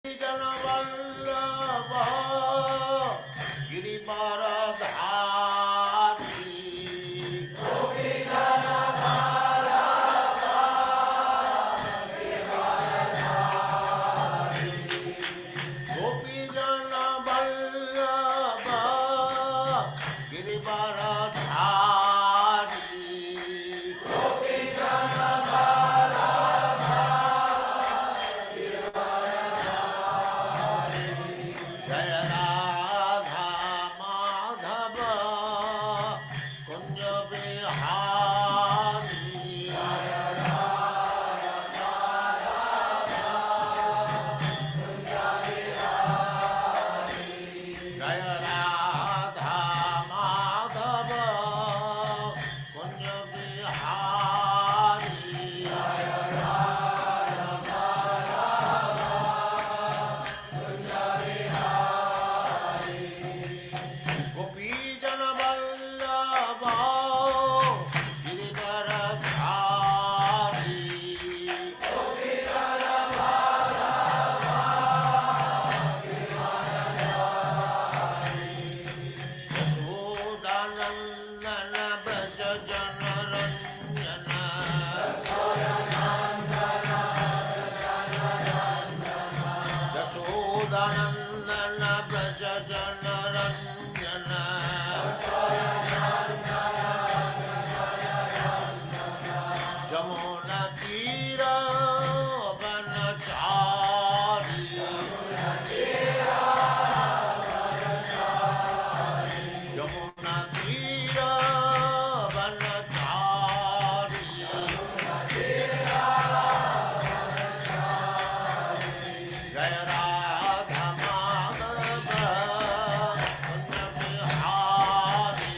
जन वल्लभ गिरिवरधारी गोपी जन वल्लभ गिरिवरधारी जय राधा माधव कुंज बिहारी जय राधा माधव कुंज बिहारी गोपी जन वल्लभ गिरिवरधारी यशोदानंदन ब्रज जन रंजन यशोदानंदन ब्रज जन रंजन जमुना तीर वनचारी यमुना तीर वनचारी जय राधा माधव कुंज बिहारी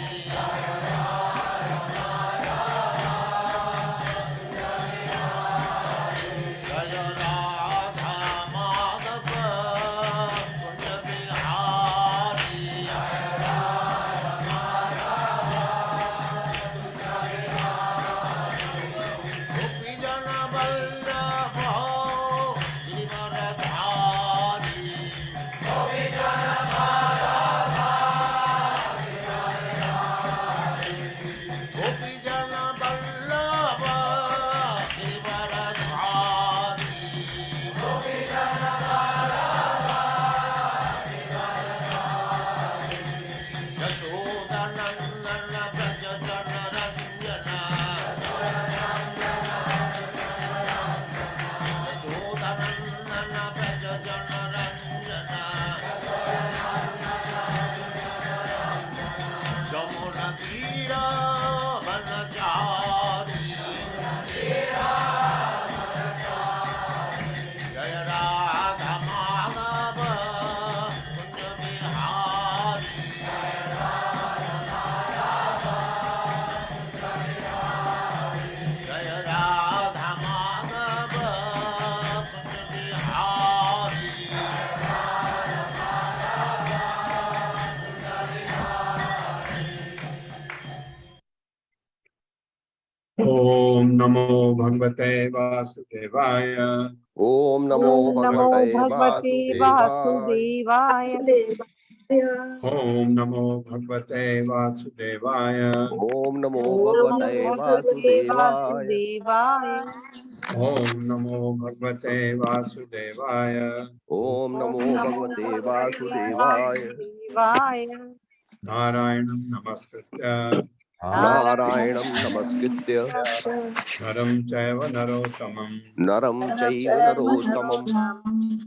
जय राधा माधव कुंज बिहारी गोपी जन वल्लभ गिरिवरधारी गोपी जन वल्लभ गिरिवरधारी यशोदानंदन ब्रज जन रंजन यशोदानंदन ब्रज जन रंजन जमुना तीर वनचारी जय राधा माधव कुंज बिहारी जय राधा माधव कुंज बिहारी ओम नमो भगवते वासुदेवाय। ओम नमो ओम नमो भगवते भगवते वासुदेवाय। वासुदेवाय। ओम नमो भगवते वासुदेवाय। ओम नमो ओम भगवते नमो भगवते वासुदेवाय। वासुदेवाय। ओम नमो भगवते वासुदेवाय। ओम ओम नमो नमो भगवते भगवते वासुदेवाय। वासुदेवाय। नारायणं नमस्कृत्य नारायणं नमस्कृत्य नरं चैव नरोत्तमं नरं चैव नरोत्तमं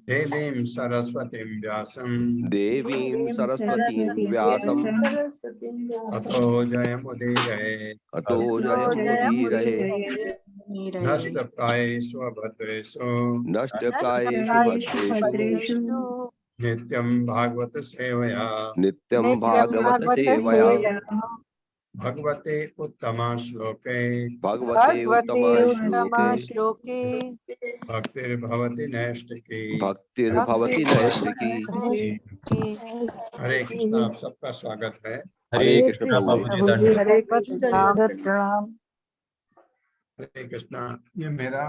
देवीं सरस्वतीं व्यासं देवीं सरस्वतीं सरस्वती व्यासं ततो जयमुदीरये। अतो ततो जयमुदीरये। जयमुदीरये। नष्टप्रायेषु भद्रेषु नष्टप्रायेषु नष्टप्रायेषु भद्रेषु भद्रेषु नित्यं भागवत सेवया नित्यं नित्यं भागवत भागवत सेवया सेवया भगवते उत्तमा श्लोके भगवते उत्तम भगवते उत्तमा श्लोके श्लोके भक्तिर्भवति नैष्टिकी। भक्तिर्भवति नैष्टिकी। हरे कृष्णा। आप सबका स्वागत है। हरे कृष्ण प्रभु जी। हरे कृष्ण। हरे कृष्णा। ये मेरा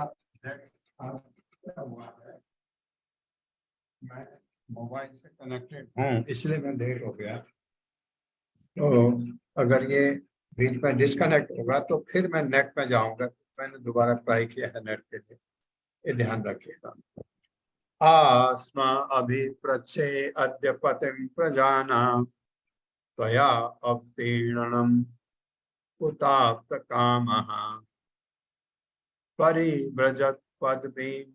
क्या हुआ है, मैं मोबाइल से कनेक्टेड हूँ, इसलिए मैं देर हो गया। तो अगर ये बीच में डिस्कनेक्ट होगा तो फिर मैं नेट में जाऊंगा। मैंने दोबारा ट्राई किया है नेट के लिए, ये ध्यान रखिएगा। आस्मा अभिप्रच्छे अद्य पतिं प्रजानां त्वया अवतीर्णम् उताप्त कामः परिव्रजत् पदवीम्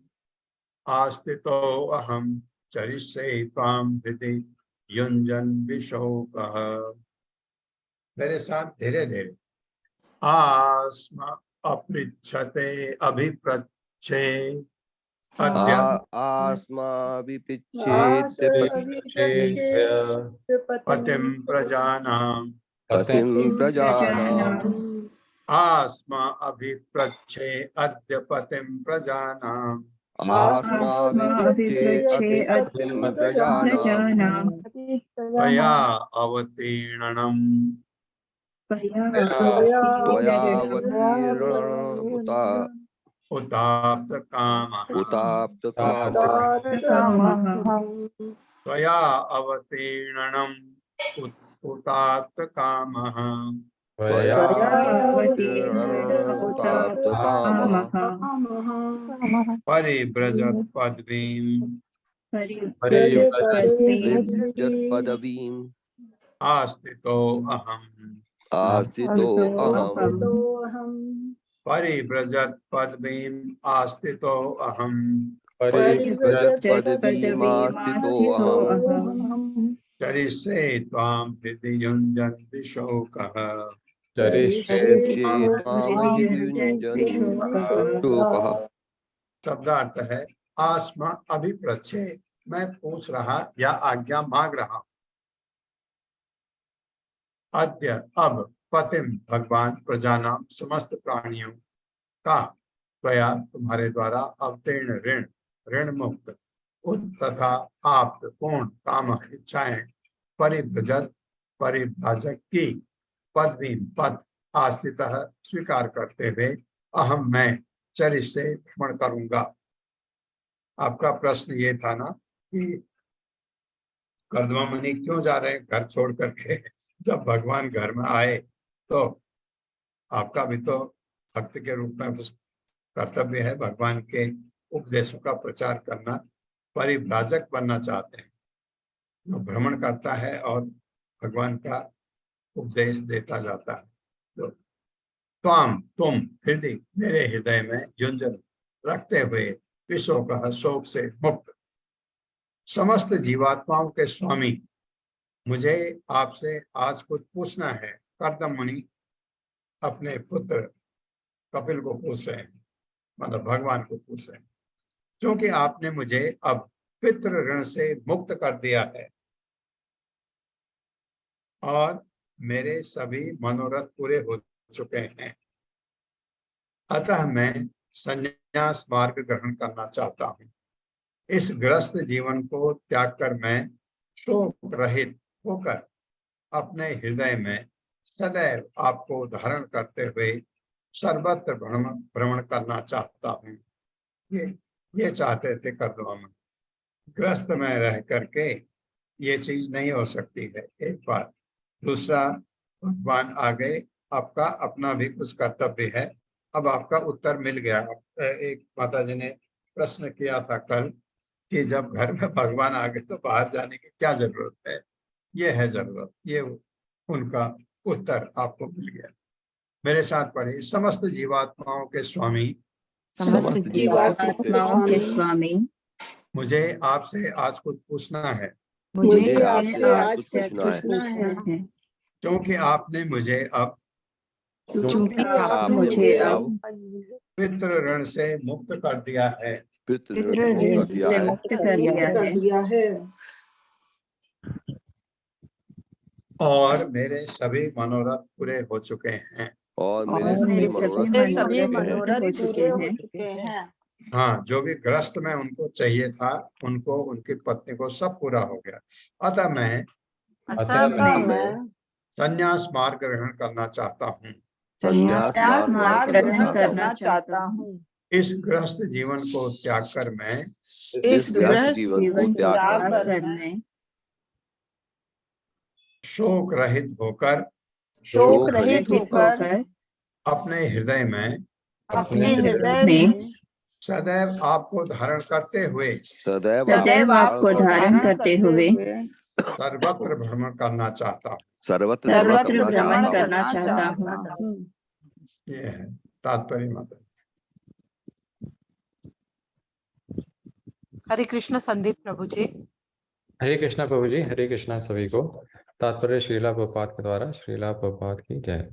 आस्थितो अहं चरिष्ये त्वां हृदि युञ्जन् विशोकः। मेरे साथ धीरे धीरे। आस्मा अपृच्छते अभिप्रच्छे अद्य पतिं प्रजानां पतिं प्रजानां आस्मा अभिप्रच्छे अद्य पतिं प्रजानां त्वया अवतीर्णम् उताप्त कामः त्वया अवतीर्णम् उताप्त कामः परिव्रजत् पदवीम् आस्थितो अहम् परिव्रजत् पदवीम् आस्थितो अहम् चरिष्ये त्वां हृदि युञ्जन् विशोकः। शब्दार्थ है आस्मा अभिप्रच्छे, मैं पूछ रहा या आज्ञा मांग रहा हूं। अद्य अब पतिम भगवान प्रजानाम समस्त प्राणियों का त्वया तुम्हारे द्वारा अवतीर्ण ऋण ऋण मुक्त तथा आप्त पूर्ण काम इच्छाएं परिव्रजत परिभ्राजक की पदवीं पद आस्थितः स्वीकार करते हुए अहम मैं चरिष्य से भ्रमण करूंगा। आपका प्रश्न ये था ना कि कर्दमा मुनि क्यों जा रहे हैं घर छोड़ करके। जब भगवान घर में आए तो आपका भी तो भक्त के रूप में कर्तव्य है भगवान के उपदेशों का प्रचार करना। परिव्राजक बनना चाहते हैं, जो भ्रमण करता है और भगवान का उपदेश देता जाता है। तो तुम हृदय मेरे हृदय में युंजन रखते हुए विशोक शोक से मुक्त समस्त जीवात्माओं के स्वामी, मुझे आपसे आज कुछ पूछना है। कर्दम मुनि अपने पुत्र कपिल को पूछ रहे हैं, मतलब भगवान को पूछ रहे हैं, क्योंकि आपने मुझे अब पितृ ऋण से मुक्त कर दिया है और मेरे सभी मनोरथ पूरे हो चुके हैं, अतः मैं संन्यास मार्ग ग्रहण करना चाहता हूँ। इस ग्रस्त जीवन को त्याग कर मैं शोक रहित होकर अपने हृदय में सदैव आपको धारण करते हुए सर्वत्र भ्रमण करना चाहता हूँ। ये चाहते थे कर्दमा मुनि। ग्रस्त में रह करके ये चीज नहीं हो सकती है, एक बात। दूसरा, भगवान आ गए, आपका अपना भी कुछ कर्तव्य है। अब आपका उत्तर मिल गया। एक माता जी ने प्रश्न किया था कल कि जब घर में भगवान आ गए तो बाहर जाने की क्या जरूरत है। ये है जरूरत, ये उनका उत्तर आपको मिल गया। मेरे साथ पढ़े। समस्त जीवात्माओं के स्वामी, समस्त जीवात्माओं के स्वामी, मुझे आपसे आज कुछ पूछना है, मुझे आपसे आज कुछ पूछना है, क्योंकि आपने मुझे अब क्योंकि आप मुझे अब पितृ ऋण से मुक्त कर दिया है। पितृ ऋण से मुक्त कर दिया है और मेरे सभी मनोरथ पूरे हो चुके हैं। और और मेरे सभी मनोरथ पूरे हो चुके हैं। हाँ, जो भी ग्रस्त में उनको चाहिए था, उनको, उनकी पत्नी को सब पूरा हो गया। अतः मैं संन्यास मार्ग ग्रहण करना चाहता हूँ। संन्यास मार्ग ग्रहण करना चाहता हूँ। इस गृहस्थ जीवन को त्याग कर मैं इस गृहस्थ जीवन को त्याग कर मैं शोक रहित होकर शोक रहित होकर अपने हृदय में अपने हृदय में सदैव आपको धारण करते हुए सदैव आपको धारण करते हुए सर्वत्र भ्रमण करना चाहता हूँ। सर्वत्र भ्रमण करना चाहता हूँ। ये है तात्पर्य माता। हरे कृष्ण संदीप प्रभु जी। हरे कृष्णा प्रभु जी, हरे कृष्णा सभी को। तात्पर्य श्रीला प्रभुपाद के द्वारा। श्रीला प्रभुपाद की जय।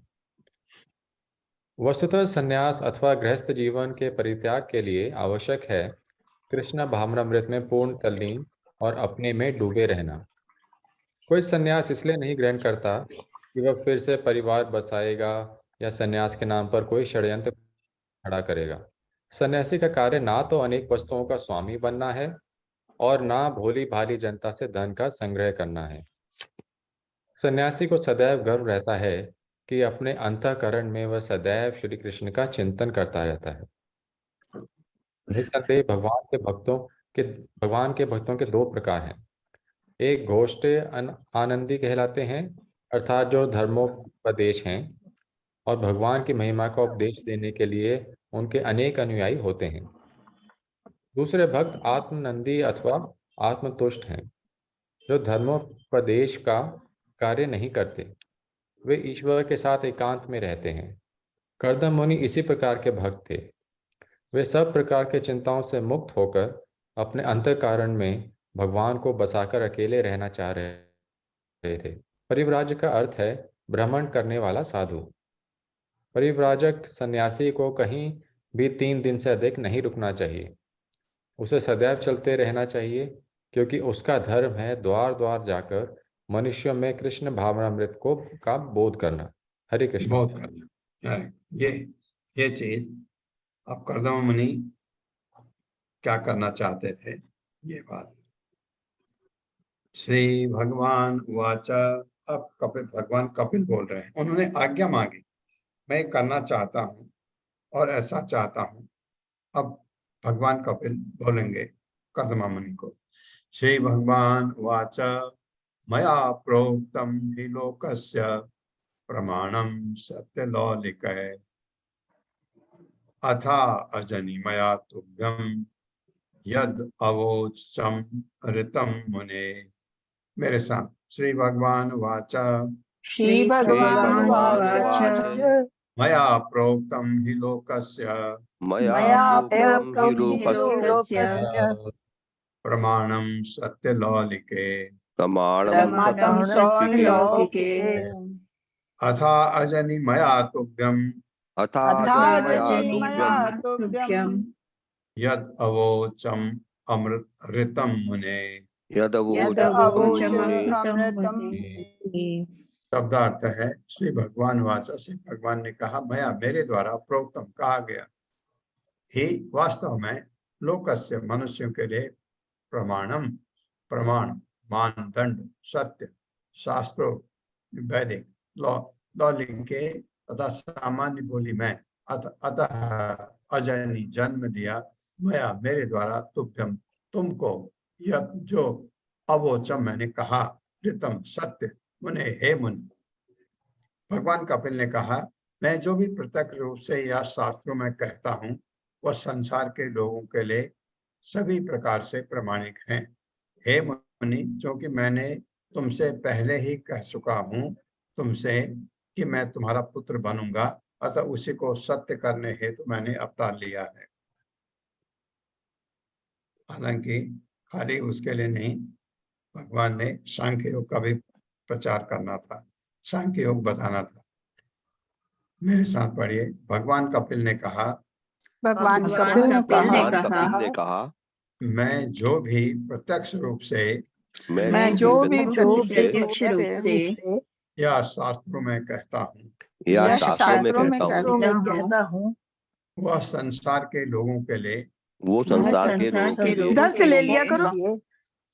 वस्तुतः संन्यास अथवा गृहस्थ जीवन के परित्याग के लिए आवश्यक है कृष्ण भावनामृत में पूर्ण तल्लीन और अपने में डूबे रहना। कोई संन्यास इसलिए नहीं ग्रहण करता कि वह फिर से परिवार बसाएगा या संन्यास के नाम पर कोई षड्यंत्र खड़ा करेगा। सन्यासी का कार्य ना तो अनेक वस्तुओं का स्वामी बनना है और ना भोली भाली जनता से धन का संग्रह करना है। सन्यासी को सदैव गर्व रहता है कि अपने अंतःकरण में वह सदैव श्री कृष्ण का चिंतन करता रहता है। निस्संदेह भगवान के भक्तों के दो प्रकार हैं। एक घोष्टे आनंदी कहलाते हैं, अर्थात जो धर्मोपदेश हैं और भगवान की महिमा का उपदेश देने के लिए उनके अनेक अनुयायी होते हैं। दूसरे भक्त आत्मनंदी अथवा आत्मतुष्ट हैं, जो धर्मोपदेश का कार्य नहीं करते। वे ईश्वर के साथ एकांत में रहते हैं। कर्दम मुनि इसी प्रकार के भक्त थे। वे सब प्रकार के चिंताओं से मुक्त होकर अपने अंतःकरण में भगवान को बसाकर अकेले रहना चाह रहे थे। परिव्राजक का अर्थ है भ्रमण करने वाला साधु। परिव्राजक सन्यासी को कहीं भी 3 दिन से अधिक नहीं रुकना चाहिए। उसे सदैव चलते रहना चाहिए, क्योंकि उसका धर्म है द्वार द्वार जाकर मनुष्यों में कृष्ण भावनामृत को का बोध करना। हरे कृष्ण। बोध करना, ये चीज अब कर्दम मुनि क्या करना चाहते थे, ये बात। श्री भगवान वाचा। अब भगवान कपिल बोल रहे हैं। उन्होंने आज्ञा मांगी, मैं करना चाहता हूँ और ऐसा चाहता हूँ। अब भगवान कपिल बोलेंगे कर्दम मुनि को। श्री भगवान वाचा मया प्रोक्तम हि लोकस्य प्रमाणम सत्यलौलिकः अथा अजनि मया तुभ्यम यद अवोचम ऋतम मुने। मेरे साथ श्री भगवान वाचा श्री भगवान वाचा मया प्रोक्तम हि लोकस्य मया प्रोक्तम हि लोकस्य प्रमाणम सत्यलौलिके प्रमाणम सत्यलौकिके अथा अजनि मया तुभ्यम यद अवोचम अमृतम मुने। शब्दार्थ है श्री भगवान वाचा से भगवान ने कहा, मया मेरे द्वारा प्रोक्तम कहा गया ही वास्तव में लोकस्य मनुष्यों के लिए प्रमाणम प्रमाण मानदंड सत्य शास्त्रों वैदिक लौलिके तथा सामान्य बोली में अतः अजनी जन्म लिया मया मेरे द्वारा तुभ्यम तुमको यह जो अवोचम मैंने कहा ऋतम सत्य मुने हे मुनि। भगवान कपिल ने कहा, मैं जो भी प्रत्यक्ष रूप से या शास्त्रों में कहता हूँ वह संसार के लोगों के लिए सभी प्रकार से प्रमाणिक हैं। हे मुनि, क्योंकि मैंने तुमसे पहले ही कह चुका हूँ तुमसे कि मैं तुम्हारा पुत्र बनूंगा, अतः उसी को सत्य करने हेतु मैंने अवतार लिया है। हालांकि खाली उसके लिए नहीं, भगवान ने सांख्य योग का भी प्रचार करना था, सांख्य योग बताना था। मेरे साथ पढ़िए। भगवान कपिल ने कहा, भगवान कपिल ने कहा मैं जो भी प्रत्यक्ष रूप से या शास्त्रों में कहता हूँ वह संसार के लोगों के लिए इधर से ले लिया करो।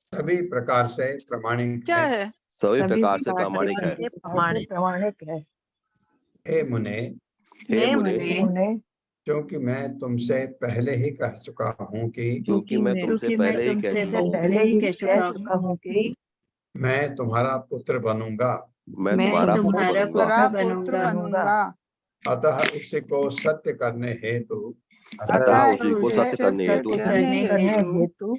सभी प्रकार से प्रमाणिक क्या है? सभी प्रकार से प्रमाणिक है। हे मुने क्योंकि मैं तुमसे पहले ही कह चुका हूँ कि क्योंकि मैं तुमसे क्योंकि मैं पहले ही कह तुमसे चुका हूँ पहले ही कह चुका हूँ कि मैं तुम्हारा पुत्र बनूंगा, मैं मैं तुम्हारा पुत्र तुम्हारा बनूंगा। पुत्र बनूंगा। अतः उसी को सत्य करने हेतु अतः उसी को उसे सत्य करने हेतु सत्य करने हेतु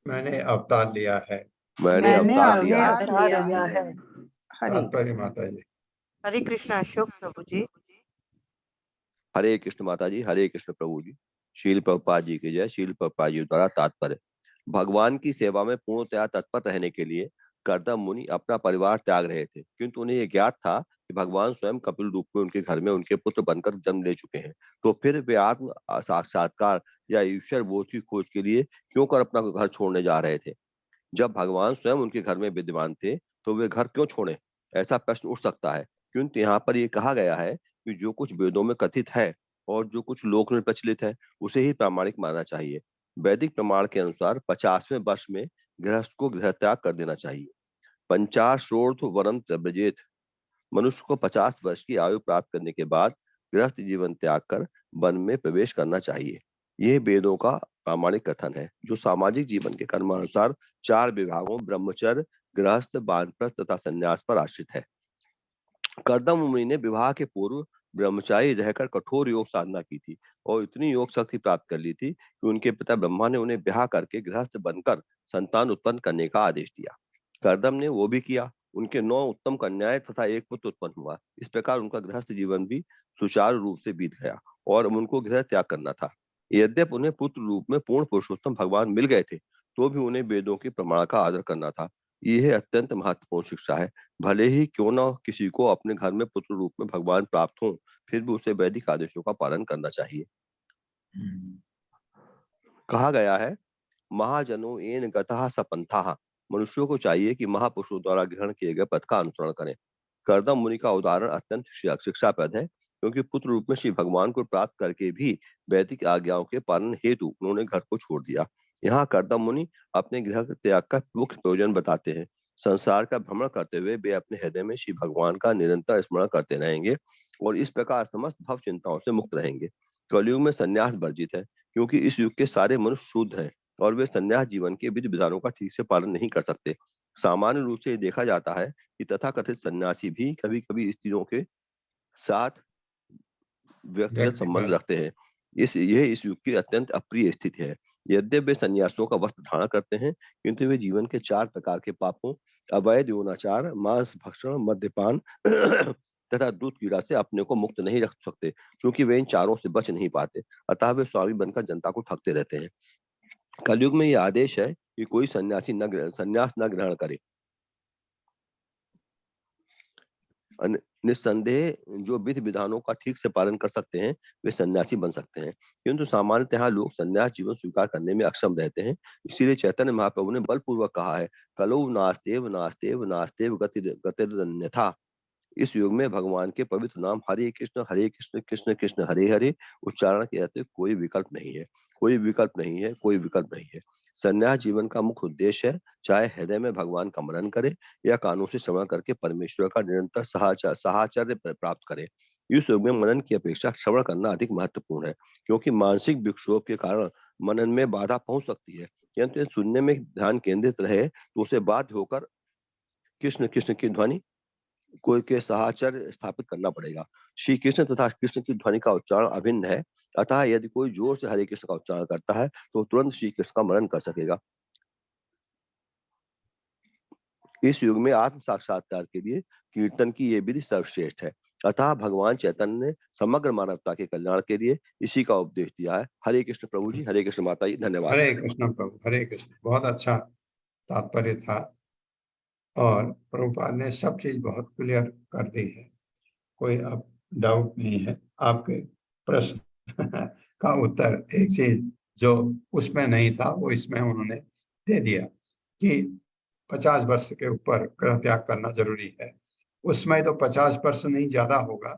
मैंने अवतार लिया है। मैंने अवतार लिया है। अवतार लिया है। तात्पर्य माता जी। हरे कृष्ण अशोक प्रभु जी। हरे कृष्ण माता जी, हरे कृष्ण प्रभु जी। शील प्रभुपाद जी की जय। शील प्रभुपाद जी द्वारा तात्पर्य: भगवान की सेवा में पूर्णतया तत्पर रहने के लिए कर्दम मुनि अपना परिवार त्याग रहे थे, किंतु उन्हें यह ज्ञात था कि भगवान स्वयं कपिल रूप में उनके घर में उनके पुत्र बनकर जन्म ले चुके हैं। तो फिर वे आत्म साक्षात्कार या ईश्वर बोध की खोज के लिए क्यों कर अपना घर छोड़ने जा रहे थे? जब भगवान स्वयं उनके घर में विद्यमान थे तो वे घर क्यों छोड़े? ऐसा प्रश्न उठ सकता है, क्योंकि यहाँ पर ये कहा गया है कि जो कुछ वेदों में कथित है और जो कुछ लोक में प्रचलित है उसे ही प्रामाणिक मानना चाहिए। वैदिक प्रमाण के अनुसार 50वें वर्ष में गृहस्थ को गृह त्याग कर देना चाहिए। पंचाशोर्ध्व वरम त्यजेत। मनुष्य को 50 वर्ष की आयु प्राप्त करने के बाद गृहस्थ जीवन त्याग कर वन में प्रवेश करना चाहिए। यह वेदों का प्रामाणिक कथन है, जो सामाजिक जीवन के कर्मानुसार 4 विभागों ब्रह्मचर्य, गृहस्थ, वानप्रस्थ तथा संन्यास पर आश्रित है। कर्दम मुनि ने विवाह के पूर्व ब्रह्मचारी रहकर कठोर योग साधना की थी और इतनी योग शक्ति प्राप्त कर ली थी कि उनके पिता ब्रह्मा ने उन्हें ब्याह करके गृहस्थ बनकर संतान उत्पन्न करने का आदेश दिया। कर्दम ने वो भी किया। उनके 9 उत्तम कन्याएं तथा एक पुत्र उत्पन्न हुआ। इस प्रकार उनका गृहस्थ जीवन भी सुचारू रूप से बीत गया और उनको गृह त्याग करना था। यद्यप उन्हें पुत्र रूप में पूर्ण पुरुषोत्तम भगवान मिल गए थे, तो भी उन्हें वेदों के प्रमाण का आदर करना था। यह अत्यंत महत्वपूर्ण शिक्षा है। भले ही क्यों न किसी को अपने घर में पुत्र रूप में भगवान प्राप्त हो, फिर भी उसे वैदिक आदेशों का पालन करना चाहिए। कहा गया है, महाजनों एन गतः सपंथाः। मनुष्यों को चाहिए कि महापुरुषों द्वारा ग्रहण किए गए पथ का अनुसरण करें। कर्दम मुनि का उदाहरण अत्यंत शिक्षाप्रद है, क्योंकि पुत्र रूप में श्री भगवान को प्राप्त करके भी वैदिक आज्ञाओं के पालन हेतु उन्होंने घर को छोड़ दिया। यहाँ कर्दम मुनि अपने गृह त्याग का मुख्य प्रयोजन बताते हैं। संसार का भ्रमण करते हुए वे अपने हृदय में श्री भगवान का निरंतर स्मरण करते रहेंगे और इस प्रकार समस्त भव चिंताओं से मुक्त रहेंगे। कलयुग में संन्यास वर्जित है, क्योंकि इस युग के सारे मनुष्य शुद्ध हैं और वे संन्यास जीवन के विधि विधानों का ठीक से पालन नहीं कर सकते। सामान्य रूप से देखा जाता है कि तथाकथित सन्यासी भी कभी कभी स्त्रियों के साथ व्यक्तिगत संबंध रखते हैं। इस युग की अत्यंत अप्रिय स्थिति है। यद्यपि वे सन्यासियों का वस्त्र धारण करते हैं, किंतु वे जीवन के 4 प्रकार के पापों अवैध यौनाचार, मांस भक्षण, मद्यपान तथा दूध कीड़ा से अपने को मुक्त नहीं रख सकते, क्योंकि वे इन चारों से बच नहीं पाते। अतः वे स्वामी बनकर जनता को ठगते रहते हैं। कलयुग में यह आदेश है कि कोई संन्यास न ग्रहण करे। निस्संदेह जो विधि विधानों का ठीक से पालन कर सकते हैं वे सन्यासी बन सकते हैं, किंतु सामान्यतः लोग सन्यास जीवन स्वीकार करने में अक्षम रहते हैं। इसीलिए चैतन्य महाप्रभु ने बलपूर्वक कहा है, कलौ नास्तेव नास्तेव नास्तेव गतिरन्यथा। इस युग में भगवान के पवित्र नाम हरे कृष्ण कृष्ण कृष्ण हरे हरे उच्चारण के अतिरिक्त कोई विकल्प नहीं है। कोई विकल्प नहीं है। कोई विकल्प नहीं है। संन्यास जीवन का मुख्य उद्देश्य है, चाहे हृदय में भगवान का मनन करे या कानों से श्रवण करके परमेश्वर का निरंतर साहचर्य प्राप्त करे। इस युग में मनन की अपेक्षा श्रवण करना अधिक महत्वपूर्ण है, क्योंकि मानसिक विक्षोभ के कारण मनन में बाधा पहुंच सकती है। किंतु सुनने में ध्यान केंद्रित रहे तो उसे बाध्य होकर कृष्ण कृष्ण की ध्वनि कोई के साहचर्य स्थापित करना पड़ेगा। श्री कृष्ण तथा कृष्ण की ध्वनि का उच्चारण अभिन्न है, अतः यदि कोई जोर से हरे कृष्ण का उच्चारण करता है तो तुरंत श्री कृष्ण का मनन कर सकेगा। इस युग में आत्म साक्षात्कार के लिए कीर्तन की ये विधि सर्वश्रेष्ठ है। अतः भगवान चैतन्य ने समग्र मानवता के कल्याण के लिए इसी का उपदेश दिया है। हरे कृष्ण प्रभु जी, हरे कृष्ण माता जी, धन्यवाद। हरे कृष्ण प्रभु, हरे कृष्ण। बहुत अच्छा तात्पर्य था और प्रभुपाद ने सब चीज बहुत क्लियर कर दी है। कोई अब डाउट नहीं है। आपके प्रश्न का उत्तर एक चीज जो उसमें नहीं था वो इसमें उन्होंने दे दिया कि 50 वर्ष के ऊपर ग्रह त्याग करना जरूरी है। उसमें तो 50 वर्ष नहीं ज्यादा होगा,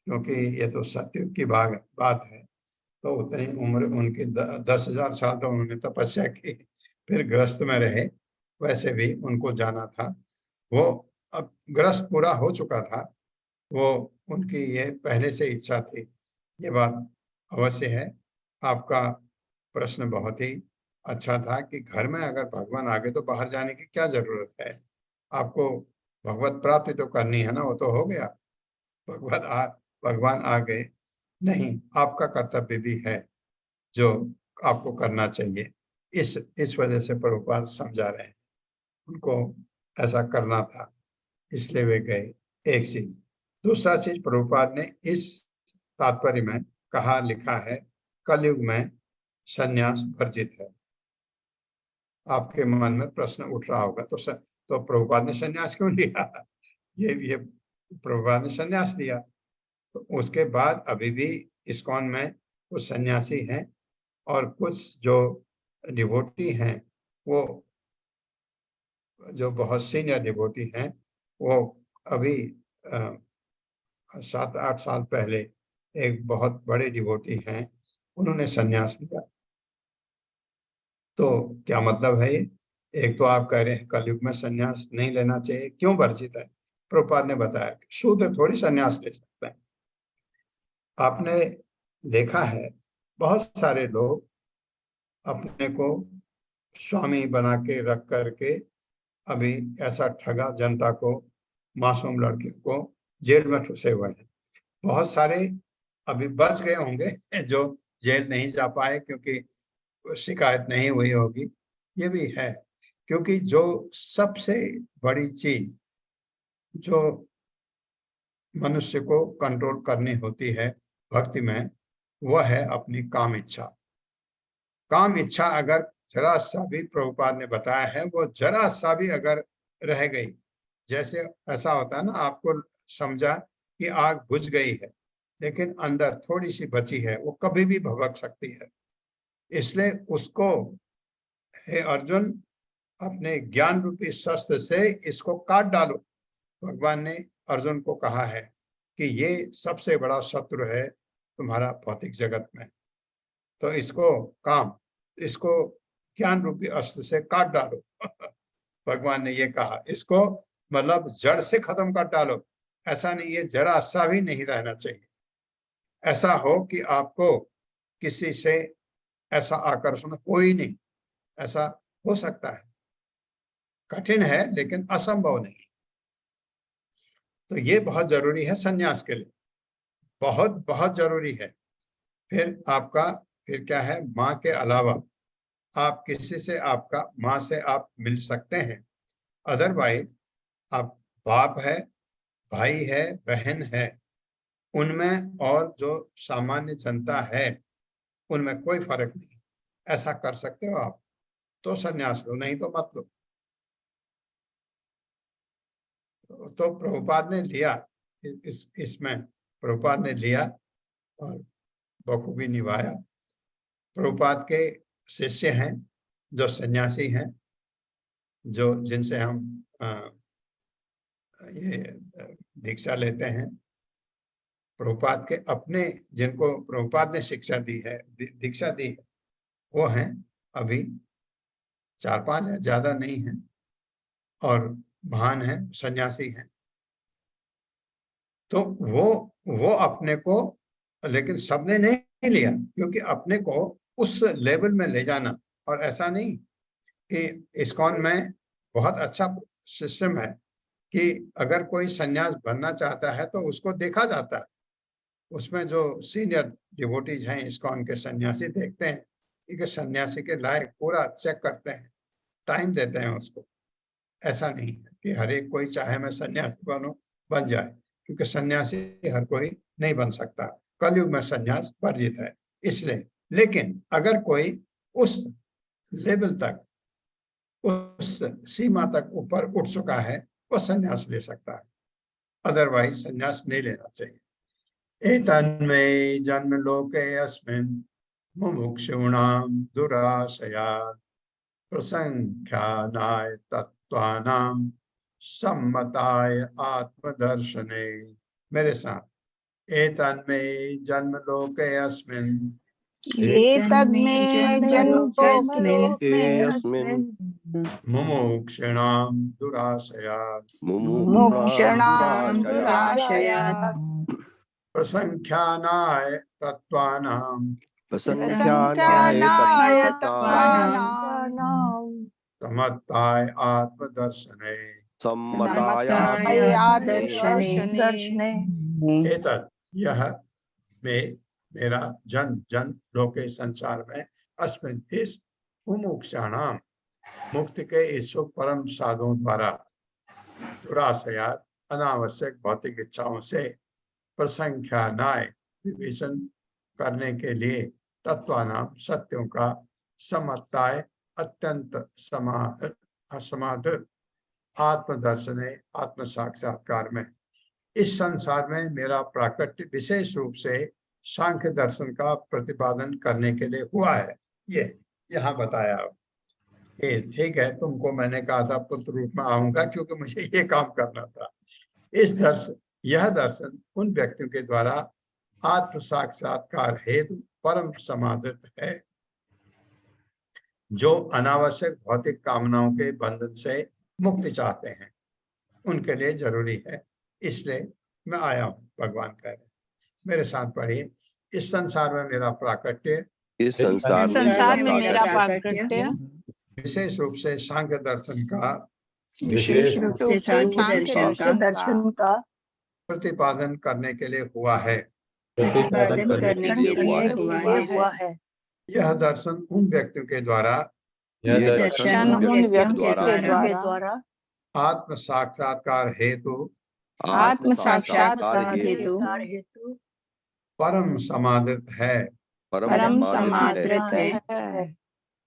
क्योंकि ये तो सत्य की बात है। तो उतनी उम्र उनकी 10,000 साल तो उन्होंने तपस्या की, फिर गृहस्थ में रहे। वैसे भी उनको जाना था। वो अब गृहस्थ पूरा हो चुका था, वो उनकी ये पहले से इच्छा थी। ये बात अवश्य है। आपका प्रश्न बहुत ही अच्छा था कि घर में अगर भगवान आ गए तो बाहर जाने की क्या जरूरत है, आपको भगवत प्राप्ति तो करनी है ना, वो तो हो गया। भगवान आ गए, नहीं, आपका कर्तव्य भी है जो आपको करना चाहिए। इस वजह से प्रभुपाद समझा रहे हैं, उनको ऐसा करना था इसलिए वे गए। एक चीज। दूसरा चीज, प्रभुपाद ने इस तात्पर्य में कहा लिखा है, कलयुग में संन्यास वर्जित है। आपके मन में प्रश्न उठ रहा होगा, तो प्रभुपाद ने संन्यास क्यों लिया? ये प्रभुपाद ने संन्यास लिया, तो उसके बाद अभी भी इस्कॉन में कुछ सन्यासी हैं और कुछ जो डिवोटी हैं, वो जो बहुत सीनियर डिवोटी हैं, वो अभी 7-8 साल पहले एक बहुत बड़े डिवोटी हैं, उन्होंने संन्यास लिया। तो क्या मतलब है ये? एक तो आप कह रहे हैं कलयुग में संन्यास नहीं लेना चाहिए, क्यों वर्जित है? प्रभुपाद ने बताया कि शूद्र थोड़ी संन्यास ले सकते हैं। आपने देखा है बहुत सारे लोग अपने को स्वामी बना के रख करके अभी ऐसा ठगा जनता को, मासूम लड़कियों को जेल में ठुसे हुए हैं। बहुत सारे अभी बच गए होंगे जो जेल नहीं जा पाए क्योंकि शिकायत नहीं हुई होगी, ये भी है। क्योंकि जो सबसे बड़ी चीज जो मनुष्य को कंट्रोल करनी होती है भक्ति में, वह है अपनी काम इच्छा। काम इच्छा अगर जरा सा भी, प्रभुपाद ने बताया है, वो जरा सा भी अगर रह गई, जैसे ऐसा होता है ना, आपको समझा कि आग बुझ गई है लेकिन अंदर थोड़ी सी बची है, वो कभी भी भभक सकती है। इसलिए उसको, हे अर्जुन, अपने ज्ञान रूपी शस्त्र से इसको काट डालो। भगवान ने अर्जुन को कहा है कि ये सबसे बड़ा शत्रु है तुम्हारा भौतिक जगत में, तो इसको ज्ञान रूपी अस्त्र से काट डालो। भगवान ने ये कहा, इसको मतलब जड़ से खत्म कर डालो। ऐसा नहीं, ये जरा सा भी नहीं रहना चाहिए। ऐसा हो कि आपको किसी से ऐसा आकर्षण हो ही नहीं। ऐसा हो सकता है, कठिन है लेकिन असंभव नहीं। तो ये बहुत जरूरी है सन्यास के लिए, बहुत बहुत जरूरी है। फिर क्या है, माँ के अलावा आप किसी से, आपका माँ से आप मिल सकते हैं, अदरवाइज आप बाप है, भाई है, बहन है, उनमें और जो सामान्य जनता है उनमें कोई फर्क नहीं। ऐसा कर सकते हो आप तो संन्यास लो, नहीं तो मत लो। तो प्रभुपाद ने लिया, इसमें प्रभुपाद ने लिया और बखूबी निभाया। प्रभुपाद के शिष्य हैं जो सन्यासी हैं, जो जिनसे हम ये दीक्षा लेते हैं, प्रभुपाद के अपने, जिनको प्रभुपाद ने शिक्षा दी है, दीक्षा दी है, वो हैं अभी 4-5 है, ज्यादा नहीं है, और महान है, सन्यासी हैं। तो वो अपने को, लेकिन सबने नहीं लिया, क्योंकि अपने को उस लेवल में ले जाना। और ऐसा नहीं कि इस्कॉन में बहुत अच्छा सिस्टम है कि अगर कोई सन्यास बनना चाहता है तो उसको देखा जाता है। उसमें जो सीनियर डिवोटीज हैं इस्कॉन के, सन्यासी देखते हैं कि सन्यासी के लायक, पूरा चेक करते हैं, टाइम देते हैं उसको। ऐसा नहीं है कि हर एक कोई चाहे मैं सन्यासी बन जाए, क्योंकि सन्यासी हर कोई नहीं बन सकता। कलयुग में सन्यास वर्जित है इसलिए। लेकिन अगर कोई उस लेवल तक, उस सीमा तक ऊपर उठ चुका है, वो सन्यास ले सकता है, अदरवाइज सन्यास नहीं लेना चाहिए। एतन्मे जन्म लोके अस्मिन् मुमुक्षूणां दुराशयात् प्रसंख्यानाय तत्त्वानां सम्मताय आत्मदर्शने। मेरे साथ, एतन्मे जन्म लोके अस्मिन् एतन्मे अस्मिन् मुमुक्षूणां दुराशयात् मुमुक्षूणां दुराशयात् प्रसंख्यानाय तत्त्वानां प्रसंख्यानाय तत्त्वानां समत्ताय आत्मदर्शने सम्मताय समताय आत्मदर्शने दर्शने एतत् यह मेरा जन जन लोके संसार में अस्मिन् इस मुमुक्षाणां मुक्ति के इच्छुक परम साधुओं द्वारा दुराशया अनावश्यक भौतिक इच्छाओं से प्रसंख्यानाय विवेचन करने के लिए तत्वानां सत्यों का समताय अत्यंत समाधृत आत्मदर्शने आत्म साक्षात्कार में इस संसार में मेरा प्राकट्य विशेष रूप से सांख्य दर्शन का प्रतिपादन करने के लिए हुआ है। ये यहाँ बताया। ठीक है, तुमको मैंने कहा था पुत्र रूप में आऊंगा क्योंकि मुझे ये काम करना था। यह दर्शन उन व्यक्तियों के द्वारा आत्म साक्षात्कार हेतु परम समाधृत है जो अनावश्यक भौतिक कामनाओं के बंधन से मुक्ति चाहते हैं। उनके लिए जरूरी है, इसलिए मैं आया हूँ। भगवान कह रहे हैं, मेरे साथ पढ़िए। इस संसार में मेरा प्राकट्य इस संसार में मेरा प्राकट्य विशेष रूप से सांख्य दर्शन का विशेष रूप से सांख्य दर्शन का प्रतिपादन करने के लिए हुआ है। प्रतिपादन करने के लिए हुआ है। यह दर्शन उन व्यक्तियों के द्वारा आत्म साक्षात्कार हेतु परम समाधृत है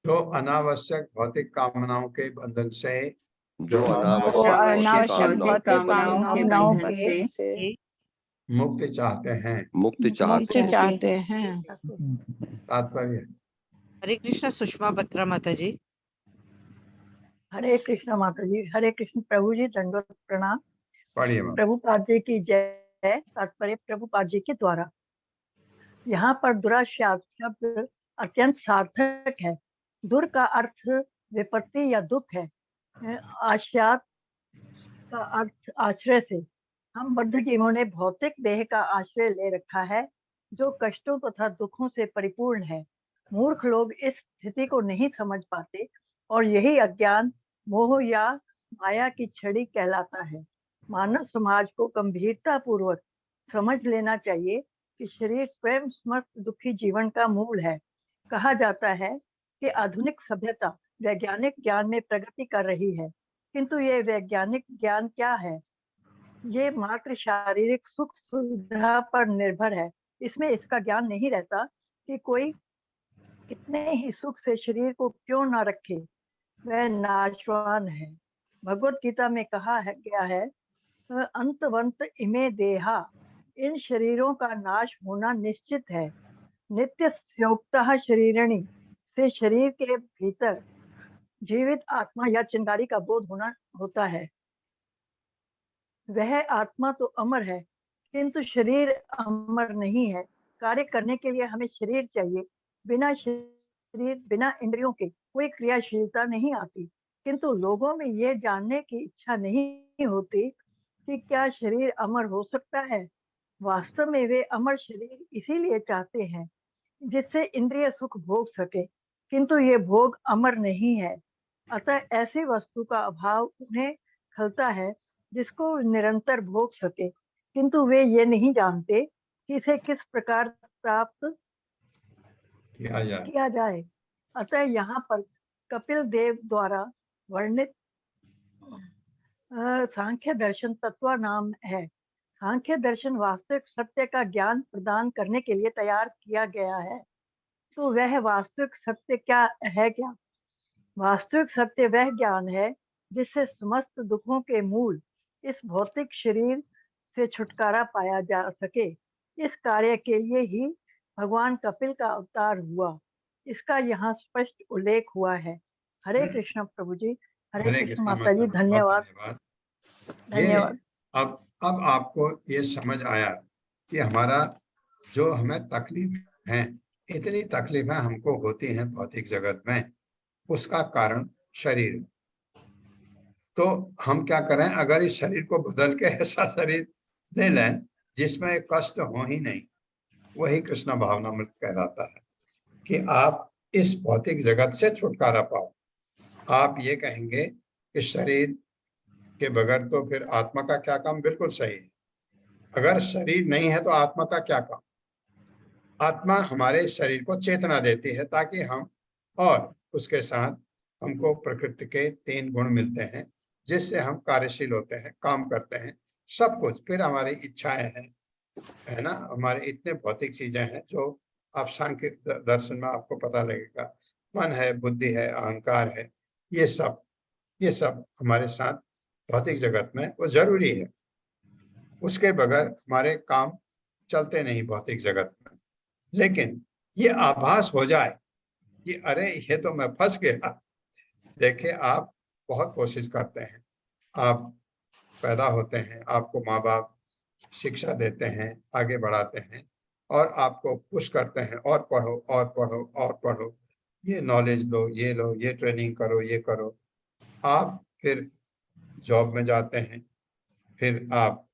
जो अनावश्यक भौतिक कामनाओं के बंधन से मुक्ति चाहते हैं। तात्पर्य। हरे कृष्ण सुषमा बत्रा माता जी। हरे कृष्ण माता जी। हरे कृष्ण प्रभु जी, दंडवत प्रणाम। पढ़िए। प्रभुपाद जी की जय। तात्पर्य प्रभुपाद जी के द्वारा। यहाँ पर दुराशात शब्द अत्यंत सार्थक है। दुर का अर्थ विपत्ति या दुख है। आश्यात का अर्थ आश्रय से। हम बद्ध जीवों ने भौतिक देह का आश्रय ले रखा है जो कष्टों तथा दुखों से परिपूर्ण है। मूर्ख लोग इस स्थिति को नहीं समझ पाते और यही अज्ञान, मोह या माया की छड़ी कहलाता है। मानव समाज को गंभीरता पूर्वक समझ लेना चाहिए कि शरीर स्वयं समस्त दुखी जीवन का मूल है। कहा जाता है कि आधुनिक सभ्यता वैज्ञानिक ज्ञान में प्रगति कर रही है, किंतु ये वैज्ञानिक ज्ञान क्या है? ये मात्र शारीरिक सुख सुविधा पर निर्भर है। इसमें इसका ज्ञान नहीं रहता कि कोई कितने ही सुख से शरीर को क्यों ना रखे, वह नाशवान है। भगवत गीता में कहा गया है, अंतवंत इमे देहा, इन शरीरों का नाश होना निश्चित है। नित्य स्योक्तः शरीरणी से शरीर के भीतर जीवित आत्मा या चिंगारी का बोध होता है। वह आत्मा तो अमर है, किंतु शरीर अमर नहीं है। कार्य करने के लिए हमें शरीर चाहिए। बिना शरीर, बिना इंद्रियों के कोई क्रियाशीलता नहीं आती। किंतु लोगों में यह जानने की इच्छा नहीं होती कि क्या शरीर अमर हो सकता है। वास्तव में वे अमर शरीर इसीलिए चाहते हैं जिससे इंद्रिय सुख भोग सके, किंतु ये भोग अमर नहीं है। अतः ऐसी वस्तु का अभाव उन्हें खलता है जिसको निरंतर भोग सके, किंतु वे ये नहीं जानते कि इसे किस प्रकार प्राप्त किया जाए। अतः यहाँ पर कपिल देव द्वारा वर्णित सांख्य दर्शन तत्व नाम है। सांख्य दर्शन वास्तविक सत्य का ज्ञान प्रदान करने के लिए तैयार किया गया है। तो वह वास्तविक सत्य क्या है? क्या वास्तविक सत्य वह ज्ञान है जिससे समस्त दुखों के मूल इस भौतिक शरीर से छुटकारा पाया जा सके। इस कार्य के लिए ही भगवान कपिल का अवतार हुआ। इसका यहाँ स्पष्ट उल्लेख हुआ है। हरे कृष्ण प्रभु जी। हरे कृष्ण माता जी। धन्यवाद। धन्यवाद। अब आपको ये समझ आया कि हमारा जो हमें तकलीफ है, इतनी तकलीफें हमको होती हैं भौतिक जगत में, उसका कारण शरीर। तो हम क्या करें, अगर इस शरीर को बदल के ऐसा शरीर ले लें जिसमें कष्ट हो ही नहीं, वही कृष्ण भावनामृत कहलाता है। कि आप इस भौतिक जगत से छुटकारा पाओ। आप ये कहेंगे कि शरीर के बगैर तो फिर आत्मा का क्या काम, बिल्कुल सही है। अगर शरीर नहीं है तो आत्मा का क्या काम। आत्मा हमारे शरीर को चेतना देती है ताकि हम, और उसके साथ हमको प्रकृति के 3 गुण मिलते हैं जिससे हम कार्यशील होते हैं, काम करते हैं, सब कुछ। फिर हमारी इच्छाएं हैं, है ना, हमारे इतने भौतिक चीजें हैं जो आप सांख्य दर्शन में आपको पता लगेगा। मन है, बुद्धि है, अहंकार है, ये सब हमारे साथ भौतिक जगत में वो जरूरी है। उसके बगैर हमारे काम चलते नहीं भौतिक जगत में। लेकिन ये आभास हो जाए कि अरे ये तो मैं फंस गया। देखिए, आप बहुत कोशिश करते हैं, आप पैदा होते हैं, आपको माँ बाप शिक्षा देते हैं, आगे बढ़ाते हैं और आपको पुश करते हैं, और पढ़ो और पढ़ो और पढ़ो, ये नॉलेज लो, ये लो, ये ट्रेनिंग करो, ये करो। आप फिर जॉब में जाते हैं, फिर आप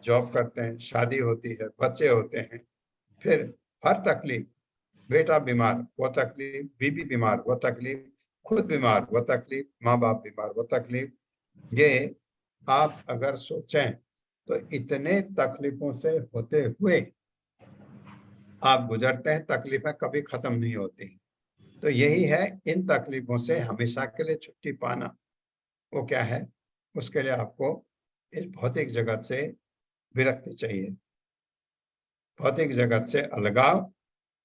जॉब करते हैं, शादी होती है, बच्चे होते हैं, फिर हर तकलीफ, बेटा बीमार वो तकलीफ, बीबी बीमार वो तकलीफ, खुद बीमार वो तकलीफ, माँ बाप बीमार वो तकलीफ। ये आप अगर सोचें तो इतने तकलीफों से होते हुए आप गुजरते हैं, तकलीफें कभी खत्म नहीं होती। तो यही है, इन तकलीफों से हमेशा के लिए छुट्टी पाना। वो क्या है, उसके लिए आपको इस भौतिक जगत से विरक्ति चाहिए, भौतिक जगत से अलगाव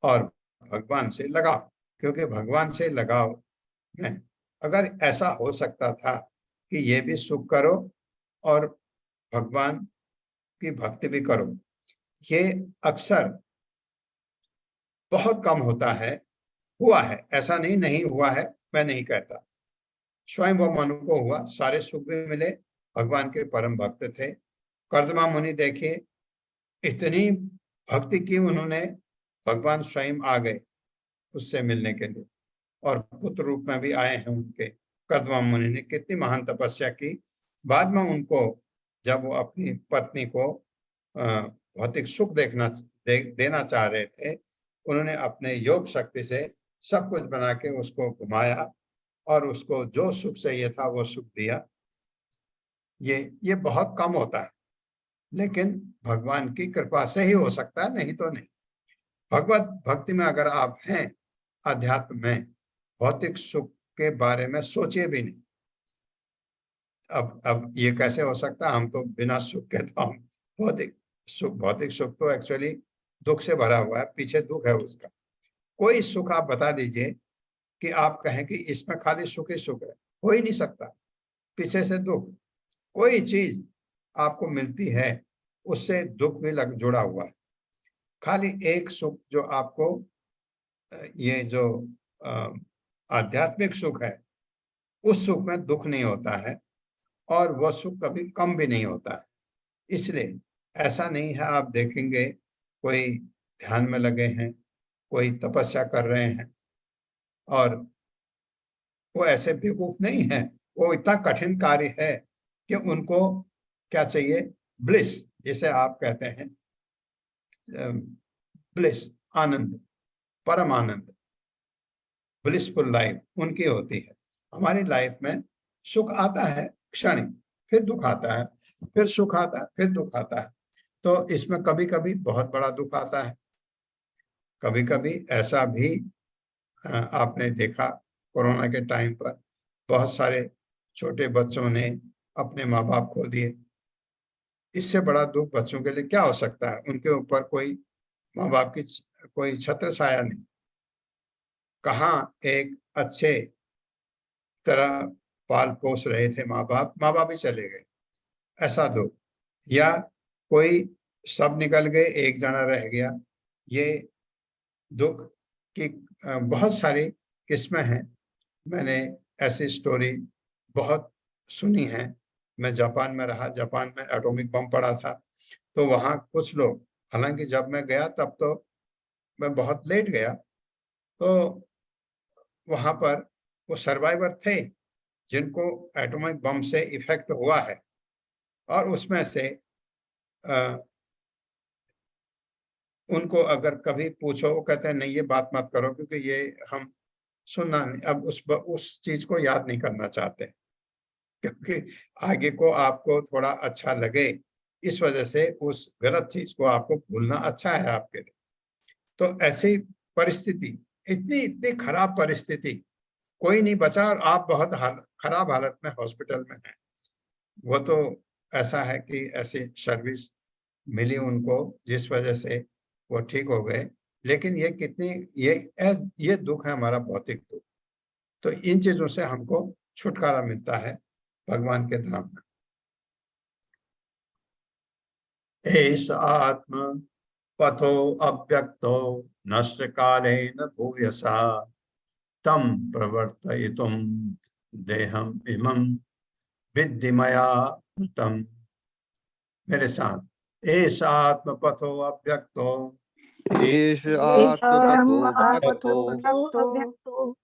और भगवान से लगाव। क्योंकि भगवान से लगाव में अगर ऐसा हो सकता था कि ये भी सुख करो और भगवान की भक्ति भी करो, ये अक्सर बहुत कम होता है। हुआ है, ऐसा नहीं नहीं हुआ है, मैं नहीं कहता। स्वयं वो मनु को हुआ, सारे सुख भी मिले, भगवान के परम भक्त थे। कर्दमा मुनि देखिए, इतनी भक्ति की उन्होंने, भगवान स्वयं आ गए उससे मिलने के लिए, और पुत्र रूप में भी आए हैं उनके। कर्दमा मुनि ने कितनी महान तपस्या की। बाद में उनको, जब वो अपनी पत्नी को भौतिक सुख देना चाह रहे थे, उन्होंने अपने योग शक्ति से सब कुछ बना के उसको घुमाया और उसको जो सुख चाहिए था वो सुख दिया। ये बहुत कम होता है, लेकिन भगवान की कृपा से ही हो सकता है, नहीं तो नहीं। भगवत भक्ति में अगर आप हैं, अध्यात्म में, भौतिक सुख के बारे में सोचिए भी नहीं। अब ये कैसे हो सकता है, हम तो बिना सुख के, तो हम भौतिक सुख तो एक्चुअली दुख से भरा हुआ है, पीछे दुख है उसका। कोई सुख आप बता दीजिए कि आप कहें कि इसमें खाली सुख ही सुख है, हो ही नहीं सकता, पीछे से दुख। कोई चीज आपको मिलती है उससे दुख भी जुड़ा हुआ है। खाली एक सुख जो आपको, ये जो आध्यात्मिक सुख है, उस सुख में दुख नहीं होता है और वह सुख कभी कम भी नहीं होता है। इसलिए ऐसा नहीं है, आप देखेंगे कोई ध्यान में लगे हैं, कोई तपस्या कर रहे हैं, और वो ऐसे बेवकूफ नहीं है, वो इतना कठिन कार्य है कि उनको क्या चाहिए, ब्लिस, जिसे आप कहते हैं ब्लिस, आनंद, परम आनंद, ब्लिसफुल लाइफ उनकी होती है। हमारी लाइफ में सुख आता है क्षणिक, फिर दुख आता है, फिर सुख आता है, फिर दुख आता है। तो इसमें कभी कभी बहुत बड़ा दुख आता है, कभी कभी ऐसा भी आपने देखा कोरोना के टाइम पर बहुत सारे छोटे बच्चों ने अपने माँ बाप खो दिए। इससे बड़ा दुख बच्चों के लिए क्या हो सकता है, उनके ऊपर कोई माँ बाप की कोई छत्र छाया नहीं। कहाँ एक अच्छे तरह पाल पोस रहे थे माँ बाप ही चले गए, ऐसा दुख। या कोई सब निकल गए, एक जना रह गया, ये दुख की बहुत सारी किस्में हैं। मैंने ऐसी स्टोरी बहुत सुनी है। मैं जापान में रहा, जापान में एटॉमिक बम पड़ा था, तो वहाँ कुछ लोग, हालांकि जब मैं गया तब तो मैं बहुत लेट गया, तो वहाँ पर वो सर्वाइवर थे जिनको एटॉमिक बम से इफेक्ट हुआ है, और उसमें से उनको अगर कभी पूछो, वो कहते हैं नहीं ये बात मत करो, क्योंकि ये हम सुनना नहीं, अब उस चीज को याद नहीं करना चाहते, क्योंकि आगे को आपको थोड़ा अच्छा लगे, इस वजह से उस गलत चीज को आपको भूलना अच्छा है आपके लिए। तो ऐसी परिस्थिति, इतनी इतनी खराब परिस्थिति, कोई नहीं बचा और आप बहुत खराब हालत में हॉस्पिटल में हैं। वो तो ऐसा है कि ऐसी सर्विस मिली उनको जिस वजह से वो ठीक हो गए, लेकिन ये कितनी ये दुख है हमारा, भौतिक दुख। तो इन चीजों से हमको छुटकारा मिलता है भगवान के धाम में। एष आत्म पथो अव्यक्तो नष्ट कालेन भूयसा तम प्रवर्तयितुम देहम इमं विद्धि मया तम। मेरे साथ, एष आत्म पथो अव्यक्तो एष आत्मपथो आत्मपथो व्यक्तो व्यक्तो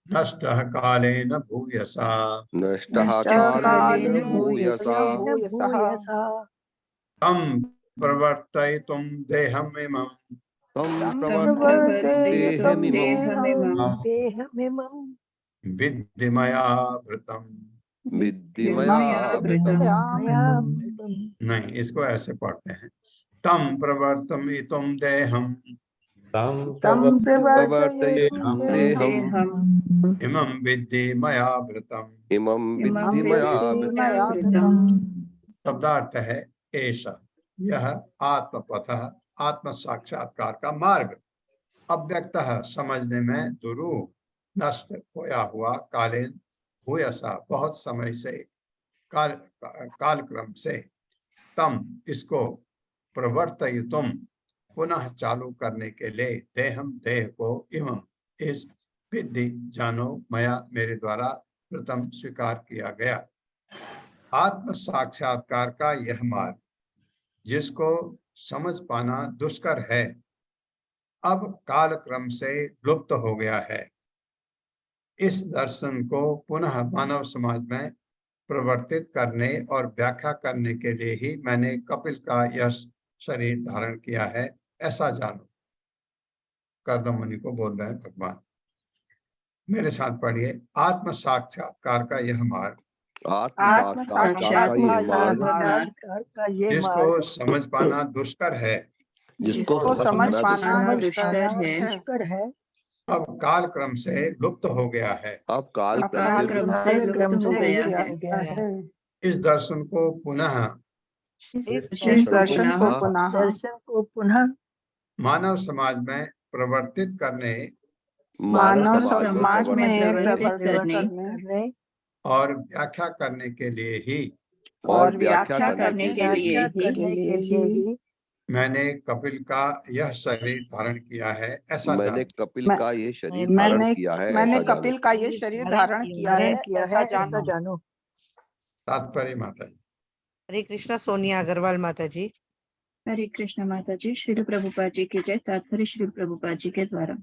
नष्टः कालेन भूयसा नष्टः नष्टः कालेन कालेन भूयसा भूयसः तं प्रवर्तयितुं देहमिमं तं प्रवर्तयितुं देहमिमं देहमिमं विद्धि मया वृतं। विद्धि मया वृतं। नहीं, इसको ऐसे पढ़ते हैं, तं प्रवर्तयितुं देहं तं प्रवर्तयितुं देहं इमं विद्धि मया वृतं। इमं विद्धि मया वृतं। शब्दार्थ है ऐसा, यह आत्मपथ, आत्म साक्षात्कार का मार्ग, अव्यक्त समझने में दुरूह, नष्ट खोया हुआ, कालीन भूयसा बहुत समय से, कालक्रम से, तम इसको प्रवर्तयितुम पुनः चालू करने के लिए, देहम देह को, इमं इस विद्धि जानो, मया मेरे द्वारा प्रथम स्वीकार किया गया। आत्म साक्षात्कार का यह मार्ग जिसको समझ पाना दुष्कर है, अब कालक्रम से लुप्त हो गया है। इस दर्शन को पुनः मानव समाज में प्रवर्तित करने और व्याख्या करने के लिए ही मैंने कपिल का यह शरीर धारण किया है, ऐसा जानो। कर्दम मुनि को बोल रहे हैं भगवान। मेरे साथ पढ़िए, आत्म साक्षात्कार का यह मार्ग, आत्म साक्षात्कार का ये जिसको मार्ग समझ पाना दुष्कर है, जिसको समझ पाना दुष्कर है, अब काल क्रम से लुप्त हो गया है। अब काल क्रम से लुप्त हो गया है। इस दर्शन को पुनः, इस दर्शन को पुनः मानव समाज में प्रवर्तित करने मानव समाज में प्रवर्तित करने और व्याख्या करने के लिए ही, और व्याख्या करने के लिए ही मैंने कपिल का यह शरीर धारण किया है, ऐसा मैंने जानो। कपिल का ये शरीर धारण किया है, मैंने ऐसा कपिल का ये शरीर धारण किया है, ऐसा जानो। तात्पर्य माता जी। हरे कृष्णा। सोनिया अग्रवाल माता जी। हरे कृष्ण माता जी। श्रील प्रभुपाद जी की जय। तात्पर्य श्रील प्रभुपाद जी के द्वारा।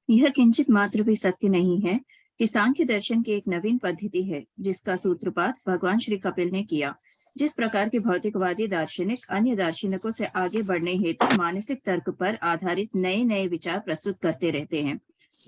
यह किंचित मात्र भी सत्य नहीं है कि सांख्य दर्शन की एक नवीन पद्धति है जिसका सूत्रपात भगवान श्री कपिल ने किया। जिस प्रकार के भौतिकवादी दार्शनिक अन्य दार्शनिकों से आगे बढ़ने हेतु मानसिक तर्क पर आधारित नए नए विचार प्रस्तुत करते रहते हैं,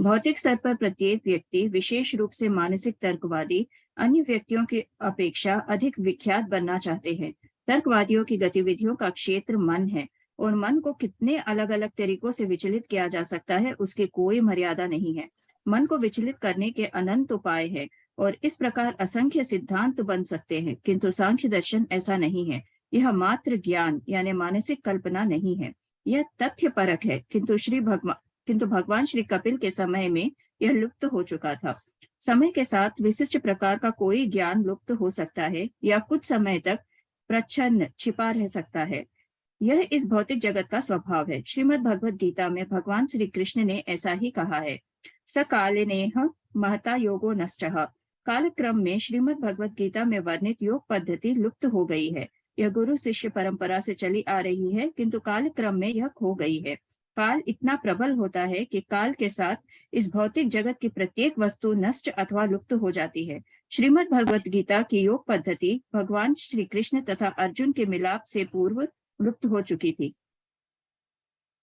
भौतिक स्तर पर प्रत्येक व्यक्ति, विशेष रूप से मानसिक तर्कवादी, अन्य व्यक्तियों की अपेक्षा अधिक विख्यात बनना चाहते हैं। तर्कवादियों की गतिविधियों का क्षेत्र मन है और मन को कितने अलग अलग तरीकों से विचलित किया जा सकता है उसकी कोई मर्यादा नहीं है। मन को विचलित करने के अनंत उपाय है और इस प्रकार असंख्य सिद्धांत बन सकते हैं, किंतु सांख्य दर्शन ऐसा नहीं है। यह मात्र ज्ञान यानी मानसिक कल्पना नहीं है, यह तथ्य परक है। किंतु भगवान श्री कपिल के समय में यह लुप्त हो चुका था। समय के साथ विशिष्ट प्रकार का कोई ज्ञान लुप्त हो सकता है या कुछ समय तक प्रच्छन्न छिपा रह सकता है। यह इस भौतिक जगत का स्वभाव है। श्रीमद् भगवद गीता में भगवान श्री कृष्ण ने ऐसा ही कहा है, सकालिनेह महता योगो नष्टः। कालक्रम में श्रीमद् भगवद गीता में वर्णित योग पद्धति लुप्त हो गई है। यह गुरु शिष्य परंपरा से चली आ रही है, किंतु कालक्रम में यह खो गई है। काल इतना प्रबल होता है कि काल के साथ इस भौतिक जगत की प्रत्येक वस्तु नष्ट अथवा लुप्त हो जाती है। श्रीमद् भगवद गीता की योग पद्धति भगवान श्री कृष्ण तथा अर्जुन के मिलाप से पूर्व लुप्त हो चुकी थी।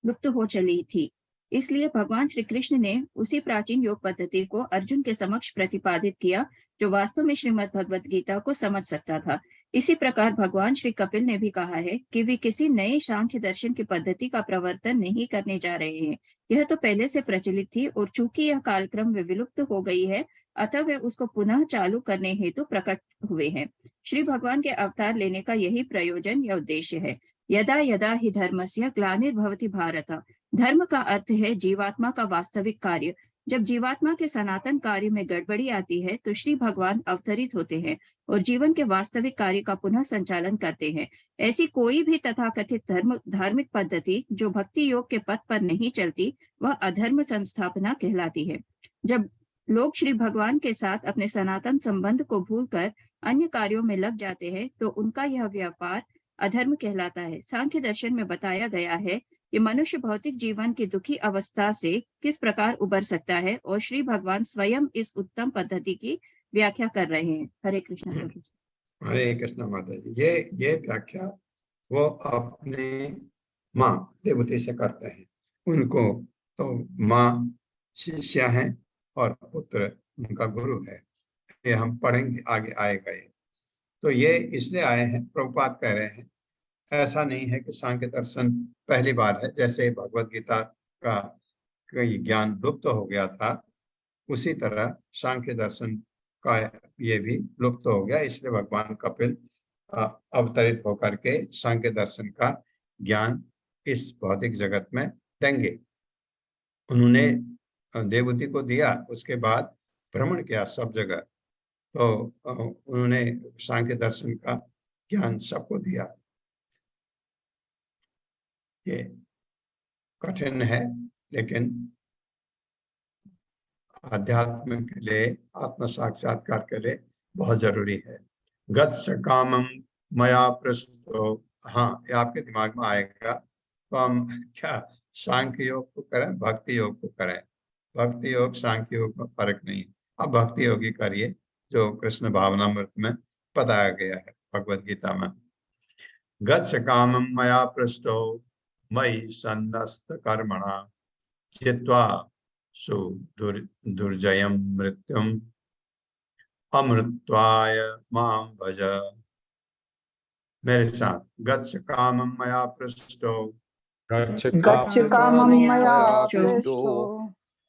लुप्त हो चली थी। इसलिए भगवान श्री कृष्ण ने उसी प्राचीन योग पद्धति को अर्जुन के समक्ष प्रतिपादित किया जो वास्तव में श्रीमद् भगवत गीता को समझ सकता था। इसी प्रकार भगवान श्री कपिल ने भी कहा है कि वे किसी नए सांख्य दर्शन की पद्धति का प्रवर्तन नहीं करने जा रहे हैं। यह तो पहले से प्रचलित थी और चूंकि यह कालक्रम में विलुप्त हो गई है, अतः वे उसको पुनः चालू करने हेतु प्रकट हुए हैं। श्री भगवान के अवतार लेने का यही प्रयोजन या उद्देश्य है। यदा यदा हि धर्मस्य ग्लानिर्भवति भारत। धर्म का अर्थ है जीवात्मा का वास्तविक कार्य। जब जीवात्मा के सनातन कार्य में गड़बड़ी आती है तो श्री भगवान अवतरित होते हैं और जीवन के वास्तविक कार्य का पुनः संचालन करते हैं। ऐसी कोई भी तथाकथित धार्मिक पद्धति जो भक्ति योग के पथ पर नहीं चलती, वह अधर्म संस्थापना कहलाती है। जब लोग श्री भगवान के साथ अपने सनातन संबंध को भूलकर अन्य कार्यों में लग जाते हैं तो उनका यह व्यापार अधर्म कहलाता है। सांख्य दर्शन में बताया गया है कि मनुष्य भौतिक जीवन की दुखी अवस्था से किस प्रकार उबर सकता है और श्री भगवान स्वयं इस उत्तम पद्धति की व्याख्या कर रहे हैं। हरे कृष्ण प्रभु जी। हरे कृष्ण माता जी। ये व्याख्या वो अपने माँ देवती से करते हैं। उनको तो माँ शिष्य है और पुत्र उनका गुरु है। ये हम पढ़ेंगे आगे आएगा। ये तो ये इसलिए आए हैं, प्रभुपाद कह रहे हैं ऐसा नहीं है कि सांख्य दर्शन पहली बार है। जैसे भगवत गीता का कोई ज्ञान लुप्त हो गया था, उसी तरह सांख्य दर्शन का ये भी लुप्त हो गया। इसलिए भगवान कपिल अवतरित होकर के सांख्य दर्शन का ज्ञान इस भौतिक जगत में देंगे। उन्होंने देवहूति को दिया, उसके बाद भ्रमण किया सब जगह, तो उन्होंने सांख्य दर्शन का ज्ञान सबको दिया। ये कठिन है लेकिन आध्यात्म के लिए, आत्म साक्षात्कार के लिए बहुत जरूरी है। गच्छ कामम मया पृष्ठो। हाँ, ये आपके दिमाग में आएगा तो हम क्या सांख्य योग को करें, भक्ति योग को करें? भक्ति योग सांख्य योग में फर्क नहीं। अब भक्ति योगी करिए जो कृष्ण भावनामृत में बताया गया है भगवत गीता में। गच्छ कामम मया पृष्ठो मयि सन्नस्त कर्मणा चित्वा दुर्जयम मृत्युम अमृत्वाय मां भज। मेरे साथ, गच्छ कामम मया पृष्ठो गच्छ कामं मया पृष्ठो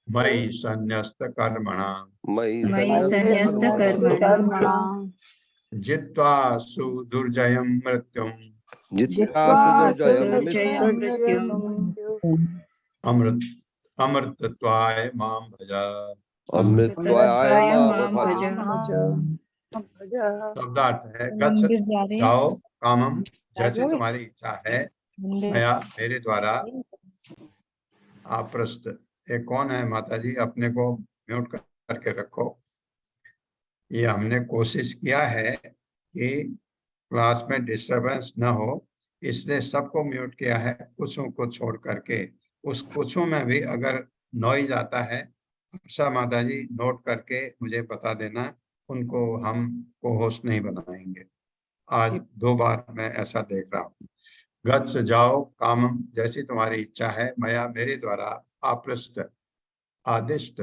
मयि सन्न्यस्त कर्मणा मयि सन्न्यस्त कर्मणा जित्वा सुदुर्जयं मृत्युम जित्वा सुदुर्जयं मृत्युम् अमृतत्वाय मां भज। अमृतत्वाय मां भज। शब्दार्थ है, गच्छ जाओ, कामम जैसी तुम्हारी इच्छा है, मया मेरे द्वारा आपृष्ट। ये कौन है माता जी? अपने को म्यूट करके रखो। ये हमने कोशिश किया है कि क्लास में डिस्टरबेंस न हो, इसलिए सबको म्यूट किया है, कुछों को छोड़ करके। उस कुछों में भी अगर नॉइज आता है, अच्छा माता जी नोट करके मुझे बता देना, उनको हम को होस्ट नहीं बनाएंगे। आज 2 बार मैं ऐसा देख रहा हूँ। गच्छ जाओ, कामम जैसी तुम्हारी इच्छा है, मया मेरे द्वारा आपृष्ट आदिष्ट,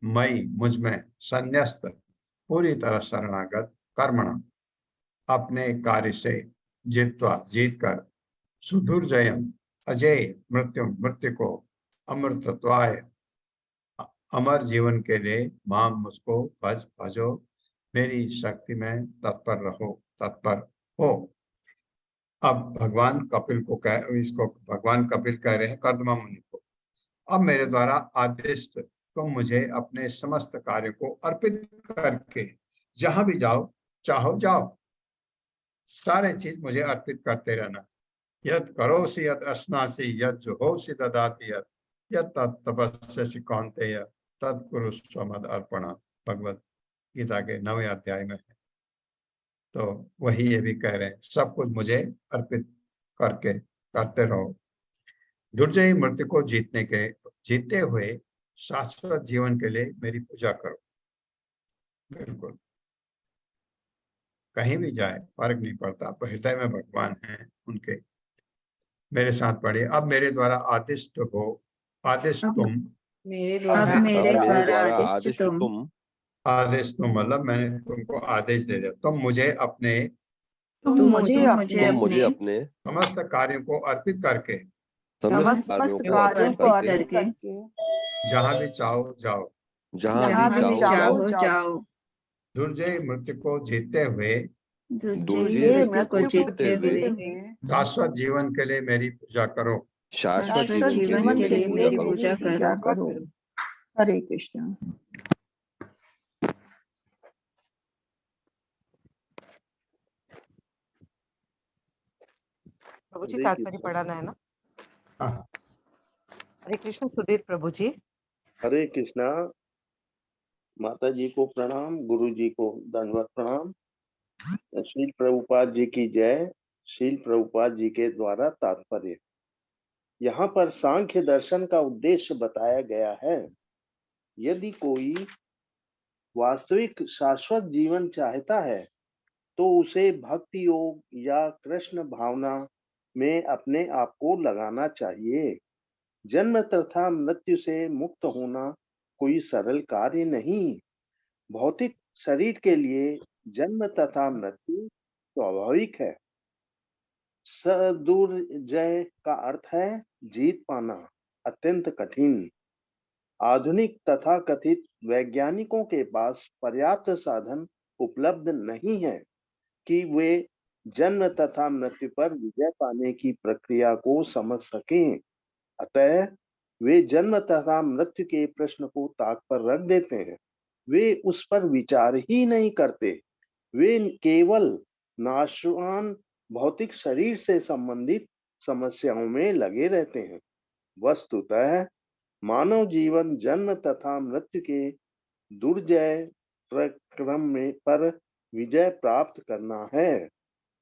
मई मुझ में, संन्यस्त पूरी तरह शरणागत, कर्मणा अपने कार्य से, जित्वा जीत कर, सुदुर्जयम अजय मृत्युम मृत्यु को, अमृतत्वाय अमर जीवन के लिए, मां मुझको भज भजो, मेरी शक्ति में तत्पर रहो, तत्पर हो। अब भगवान कपिल को इसको भगवान कपिल कह रहे हैं कर्दमा मुनि को, अब मेरे द्वारा आदिष्ट तुम मुझे अपने समस्त कार्य को अर्पित करके जहां भी जाओ, चाहो जाओ, सारे चीज मुझे अर्पित करते रहना। यद करोसि यद अश्नासि यद जुहोसि ददाति यद तपस्यसि कौन्तेय तद कुरुष्व मद अर्पणा। भगवत गीता के 9वें अध्याय में है। तो वही ये भी कह रहे हैं, सब कुछ मुझे अर्पित करके करते रहो। दुर्जय मृत्यु को जीते हुए शाश्वत जीवन के लिए मेरी पूजा करो। बिल्कुल, कहीं भी जाए फर्क नहीं पड़ता, हृदय में भगवान है उनके। मेरे साथ पढ़िए। अब मेरे द्वारा आदिष्ट हो, आदिष्ट अब तुम, मेरे अब द्वारा मेरे अब मेरे द्वारा द्वारा आदिष्ट आदिष्ट तुम तुम, आदेश तुम मतलब मैंने तुमको आदेश दे दिया, तुम मुझे अपने तुम मुझे तुम अपने मुझे अपने समस्त कार्यों को अर्पित करके समस्त समस्त कार्यों को कार्यों अर्पित को करके अर्पित करके जहाँ भी चाहो जाओ, जहाँ भी जहाँ भी चाहो चाहो जाओ, जाओ, दुर्जय मृत्यु को जीतते हुए दुर्जय दुर्जय मृत्यु को मृत्यु को जीतते हुए शाश्वत जीवन के लिए मेरी पूजा करो। शाश्वत शाश्वत जीवन के लिए मेरी पूजा करो। पूजा करो। हरे कृष्ण। प्रभु जी तात्पर्य पढ़ाना है ना। हाँ। हरे कृष्ण सुधीर प्रभु जी। हरे कृष्णा। माता जी को प्रणाम, गुरु जी को दंडवत प्रणाम। श्रील प्रभुपाद जी की जय। श्रील प्रभुपाद जी के द्वारा तात्पर्य। यहाँ पर सांख्य दर्शन का उद्देश्य बताया गया है। यदि कोई वास्तविक शाश्वत जीवन चाहता है तो उसे भक्ति योग या कृष्ण भावना में अपने आप को लगाना चाहिए। जन्म तथा मृत्यु से मुक्त होना कोई सरल कार्य नहीं। भौतिक शरीर के लिए जन्म तथा मृत्यु स्वाभाविक है। सदुर्जय का अर्थ है जीत पाना, अत्यंत कठिन। आधुनिक तथा कथित वैज्ञानिकों के पास पर्याप्त साधन उपलब्ध नहीं है कि वे जन्म तथा मृत्यु पर विजय पाने की प्रक्रिया को समझ सकें। अतः वे जन्म तथा मृत्यु के प्रश्न को ताक पर रख देते हैं। वे उस पर विचार ही नहीं करते। वे केवल नाशवान भौतिक शरीर से संबंधित समस्याओं में लगे रहते हैं। वस्तुतः मानव जीवन जन्म तथा मृत्यु के दुर्जय प्रक्रम में पर विजय प्राप्त करना है।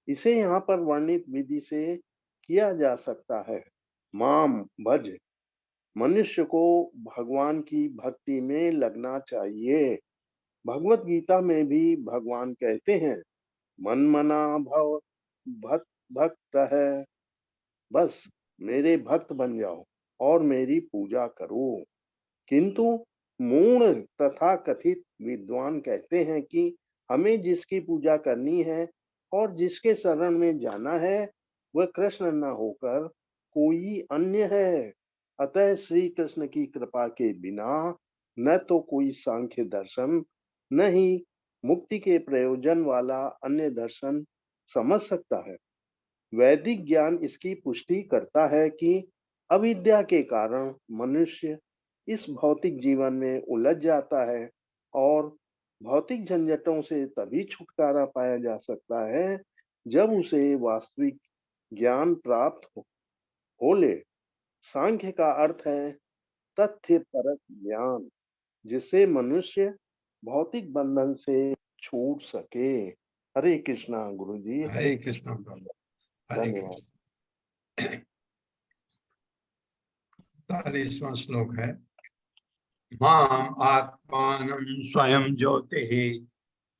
इसे यहाँ पर वर्णित विधि से किया जा सकता है। माम भज। मनुष्य को भगवान की भक्ति में लगना चाहिए। भगवत गीता में भी भगवान कहते हैं, मन मना भव भक्त है। बस मेरे भक्त बन जाओ और मेरी पूजा करो। किंतु मूढ़ तथा कथित विद्वान कहते हैं कि हमें जिसकी पूजा करनी है और जिसके शरण में जाना है वह कृष्ण न होकर कोई अन्य है। अतः श्री कृष्ण की कृपा के बिना न तो कोई सांख्य दर्शन न ही मुक्ति के प्रयोजन वाला अन्य दर्शन समझ सकता है। वैदिक ज्ञान इसकी पुष्टि करता है कि अविद्या के कारण मनुष्य इस भौतिक जीवन में उलझ जाता है और भौतिक झंझटों से तभी छुटकारा पाया जा सकता है जब उसे वास्तविक ज्ञान प्राप्त हो ले। सांख्य का अर्थ है तथ्य परक ज्ञान, जिससे मनुष्य भौतिक बंधन से छूट सके। हरे कृष्णा गुरु जी। हरे कृष्ण प्रभु। हरे धन्यवाद। कृष्ण। 40वां श्लोक है, माम आत्मानं स्वयं ज्योतिः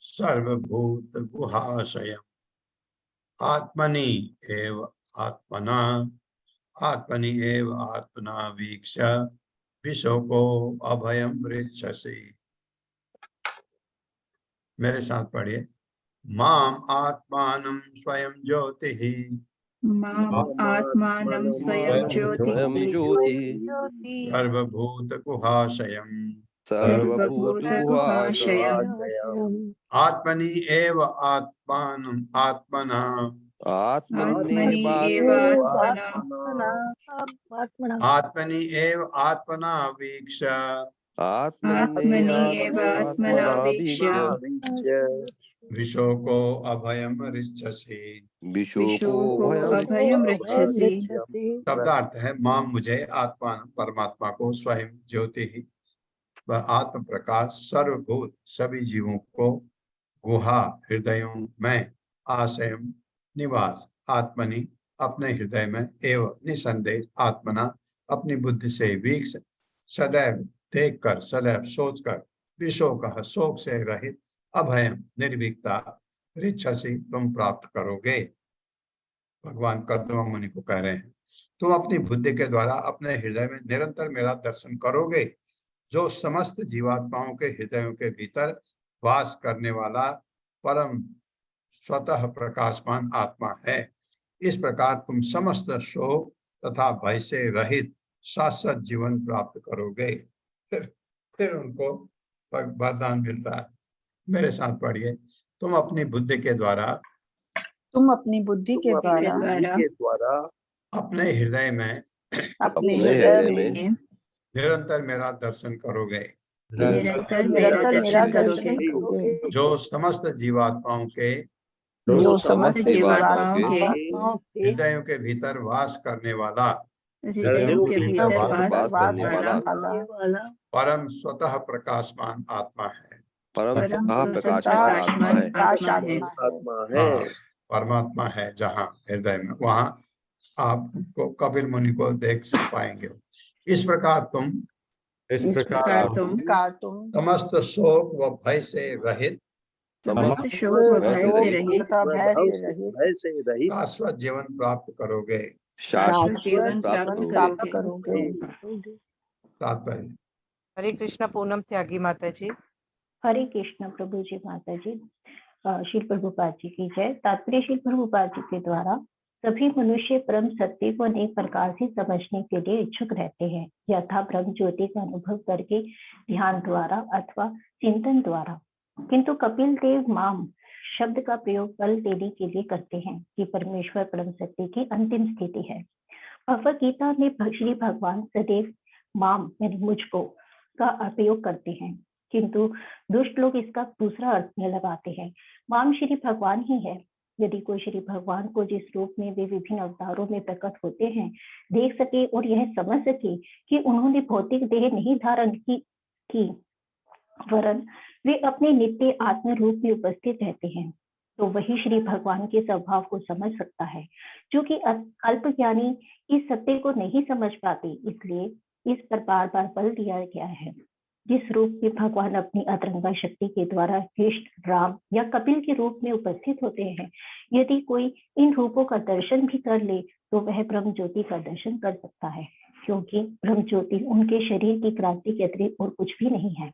सर्वभूत गुहाशयम् आत्मनि एव आत्मना आत्मनि एव आत्मना वीक्ष्य विशोको अभयं वृक्षसि। मेरे साथ पढ़िए। माम आत्मानं स्वयं ज्योतिः माम आत्मानं स्वयं ज्योतिः स्वयं ज्योति सर्वभूत गुहाशयम् सर्वभूत गुहाशयम् आत्मनि एव आत्मानं आत्मना आत्मनि एव आत्मना आत्मनि एव आत्मना वीक्ष्य आत्मनि एव आत्मना वीक्ष्य विशोको अभयम ऋक्षसि। विशोको विशोको भयं अभयं ऋक्षसि। शब्दार्थ है, मां मुझे आत्मा परमात्मा को स्वयं ज्योति ही व आत्म प्रकाश सर्वभूत सभी जीवों को गुहा हृदयों में आशय निवास आत्मनि अपने हृदय में एवं निसंदेह आत्मना अपनी बुद्धि से वीक्ष सदैव देखकर सदैव सोचकर विशोक शोक से रहित अभयम निर्भीकता ऋक्षसि तुम प्राप्त करोगे। भगवान कर्दम मुनि को कह रहे हैं, तुम अपनी बुद्धि के द्वारा अपने हृदय में निरंतर मेरा दर्शन करोगे, जो समस्त जीवात्माओं के हृदयों के भीतर वास करने वाला परम स्वतः प्रकाशमान आत्मा है। इस प्रकार तुम समस्त शोक तथा भय से रहित शाश्वत जीवन प्राप्त करोगे। फिर उनको वरदान मिल रहा है। मेरे साथ पढ़िए। तुम अपनी बुद्धि के द्वारा अपने अपने हृदय में निरंतर मेरा दर्शन करोगे, निरंतर मेरा दर्शन करोगे, जो समस्त जीवात्माओं के हृदयों के भीतर वास करने वाला हृदयों के भीतर वास करने वाला परम स्वतः प्रकाशमान आत्मा है। परम स्वतः प्रकाशमान आत्मा है। हाँ, परमात्मा है जहाँ हृदय में, वहां आप उनको कपिल मुनि को देख पाएंगे। इस प्रकार तुम समस्त शोक व भय से रहित शाश्वत जीवन प्राप्त करोगे। तात्पर्य। हरे कृष्ण पूनम त्यागी माता जी। हरे कृष्ण प्रभु जी माता जी। श्री प्रभुपाद जी की जय। तात्पर्य श्री प्रभुपाद जी के द्वारा सभी मनुष्य परम सत्य को अनेक प्रकार से समझने के लिए इच्छुक रहते हैं, यथा ब्रह्म ज्योति का अनुभव करके ध्यान द्वारा अथवा चिंतन द्वारा। किंतु कपिल देव माम शब्द का प्रयोग बल देने के लिए करते हैं कि परमेश्वर परम सत्य की अंतिम स्थिति है। भगवद गीता में श्री भगवान सदैव माम यानी मुझको का प्रयोग करते हैं, किंतु दुष्ट लोग इसका दूसरा अर्थ में लगाते हैं। माम श्री भगवान ही है। यदि कोई श्री भगवान को जिस रूप में वे विभिन्न अवतारों में प्रकट होते हैं देख सके और यह समझ सके कि उन्होंने भौतिक देह नहीं धारण की वरन वे अपने नित्य आत्म रूप में उपस्थित रहते हैं, तो वही श्री भगवान के स्वभाव को समझ सकता है। जो कि अल्पज्ञानी इस सत्य को नहीं समझ पाते, इसलिए इस पर बार बार बल दिया गया है। जिस रूप में भगवान अपनी अतरंगा शक्ति के द्वारा कृष्ण, राम या कपिल के रूप में उपस्थित होते हैं, यदि कोई इन रूपों का दर्शन भी कर ले तो वह ब्रह्म ज्योति का दर्शन कर सकता है, क्योंकि ब्रह्म ज्योति उनके शरीर की क्रांति के अतिरिक्त और कुछ भी नहीं है।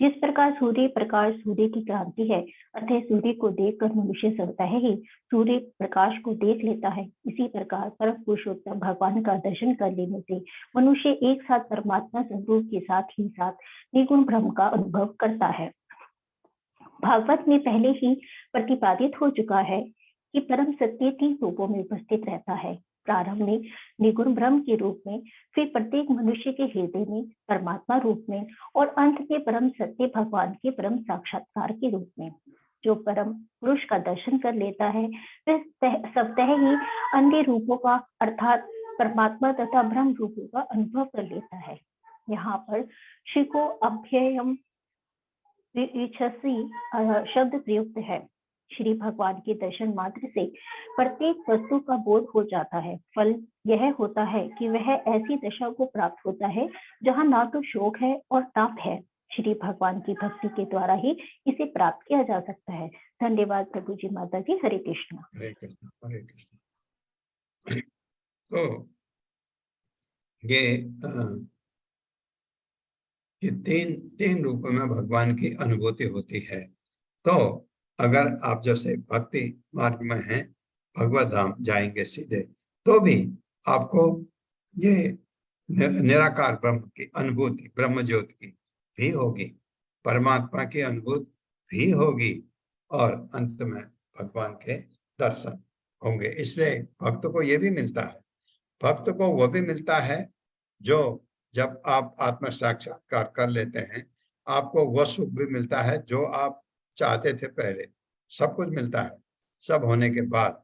जिस प्रकार सूर्य प्रकाश सूर्य की क्रांति है, अतः सूर्य को देखकर मनुष्य स्वतः ही सूर्य प्रकाश को देख लेता है। इसी प्रकार परम पुरुषोत्तम भगवान का दर्शन कर लेने से मनुष्य एक साथ परमात्मा स्वरूप के साथ ही साथ निगुण ब्रह्म का अनुभव करता है। भागवत में पहले ही प्रतिपादित हो चुका है कि परम सत्य 3 रूपों में उपस्थित रहता है। प्रारंभ में निगुण ब्रह्म के रूप में, फिर प्रत्येक मनुष्य के हृदय में परमात्मा रूप में और अंत में परम सत्य भगवान के परम साक्षात्कार के रूप में। जो परम पुरुष का दर्शन कर लेता है वह स्वतः ही अन्य रूपों का अर्थात परमात्मा तथा ब्रह्म रूपों का अनुभव कर लेता है। यहाँ पर श्री को अभ्ययम शब्द प्रयुक्त है। श्री भगवान के दर्शन मात्र से प्रत्येक वस्तु का बोध हो जाता है। फल यह होता है कि वह ऐसी दशा को प्राप्त होता है जहाँ ना तो शोक है और ताप है। श्री भगवान की भक्ति के द्वारा ही इसे प्राप्त किया जा सकता है। धन्यवाद प्रभु जी माता जी। हरे कृष्ण। हरे कृष्ण। हरे कृष्ण। तो ये तीन रूपों में भगवान की अनुभूति होती है। तो अगर आप जैसे भक्ति मार्ग में हैं, भगवत धाम जाएंगे सीधे, तो भी आपको ये निराकार ब्रह्म की अनुभूति, ब्रह्म ज्योति की भी होगी, परमात्मा की अनुभूति भी होगी और अंत में भगवान के दर्शन होंगे। इसलिए भक्त को ये भी मिलता है, भक्त को वो भी मिलता है जो जब आप आत्म साक्षात्कार कर लेते हैं, आपको वह सुख भी मिलता है जो आप चाहते थे पहले। सब कुछ मिलता है, सब होने के बाद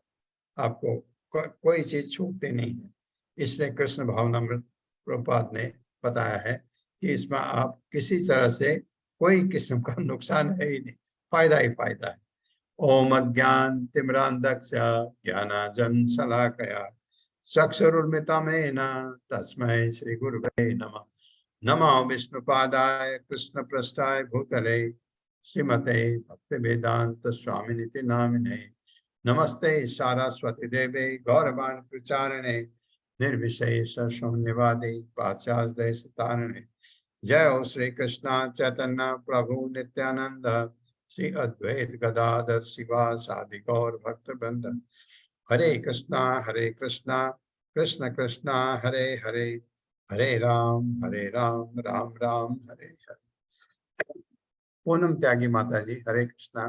आपको कोई चीज छूटती नहीं है। इसलिए कृष्ण भावनामृत प्रभुपाद ने बताया है कि इसमें आप किसी तरह से कोई किस्म का नुकसान है ही नहीं, फायदा ही फायदा है। ओम अज्ञान तिमिरांधस्य ज्ञानांजन शलाकया चक्षुरुन्मिलितं तस्मै श्री गुरुवे नमः। नमो विष्णुपादाय कृष्ण पृष्ठाय भूतले श्रीमते भक्तिवेदांत स्वामिनिति नामिने। नमस्ते सारस्वती देवे गौरवाणी प्रचारिणे निर्विशेष शून्यवादी पाश्चात्य तारणे। जय हो श्री कृष्ण चैतन्य प्रभु नित्यानंद, श्री अद्वैत गदाधर शिवासादि गौर भक्त वृंद। हरे कृष्णा कृष्ण कृष्णा हरे हरे, हरे राम राम राम हरे हरे। पूनम त्यागी माता जी, हरे कृष्णा।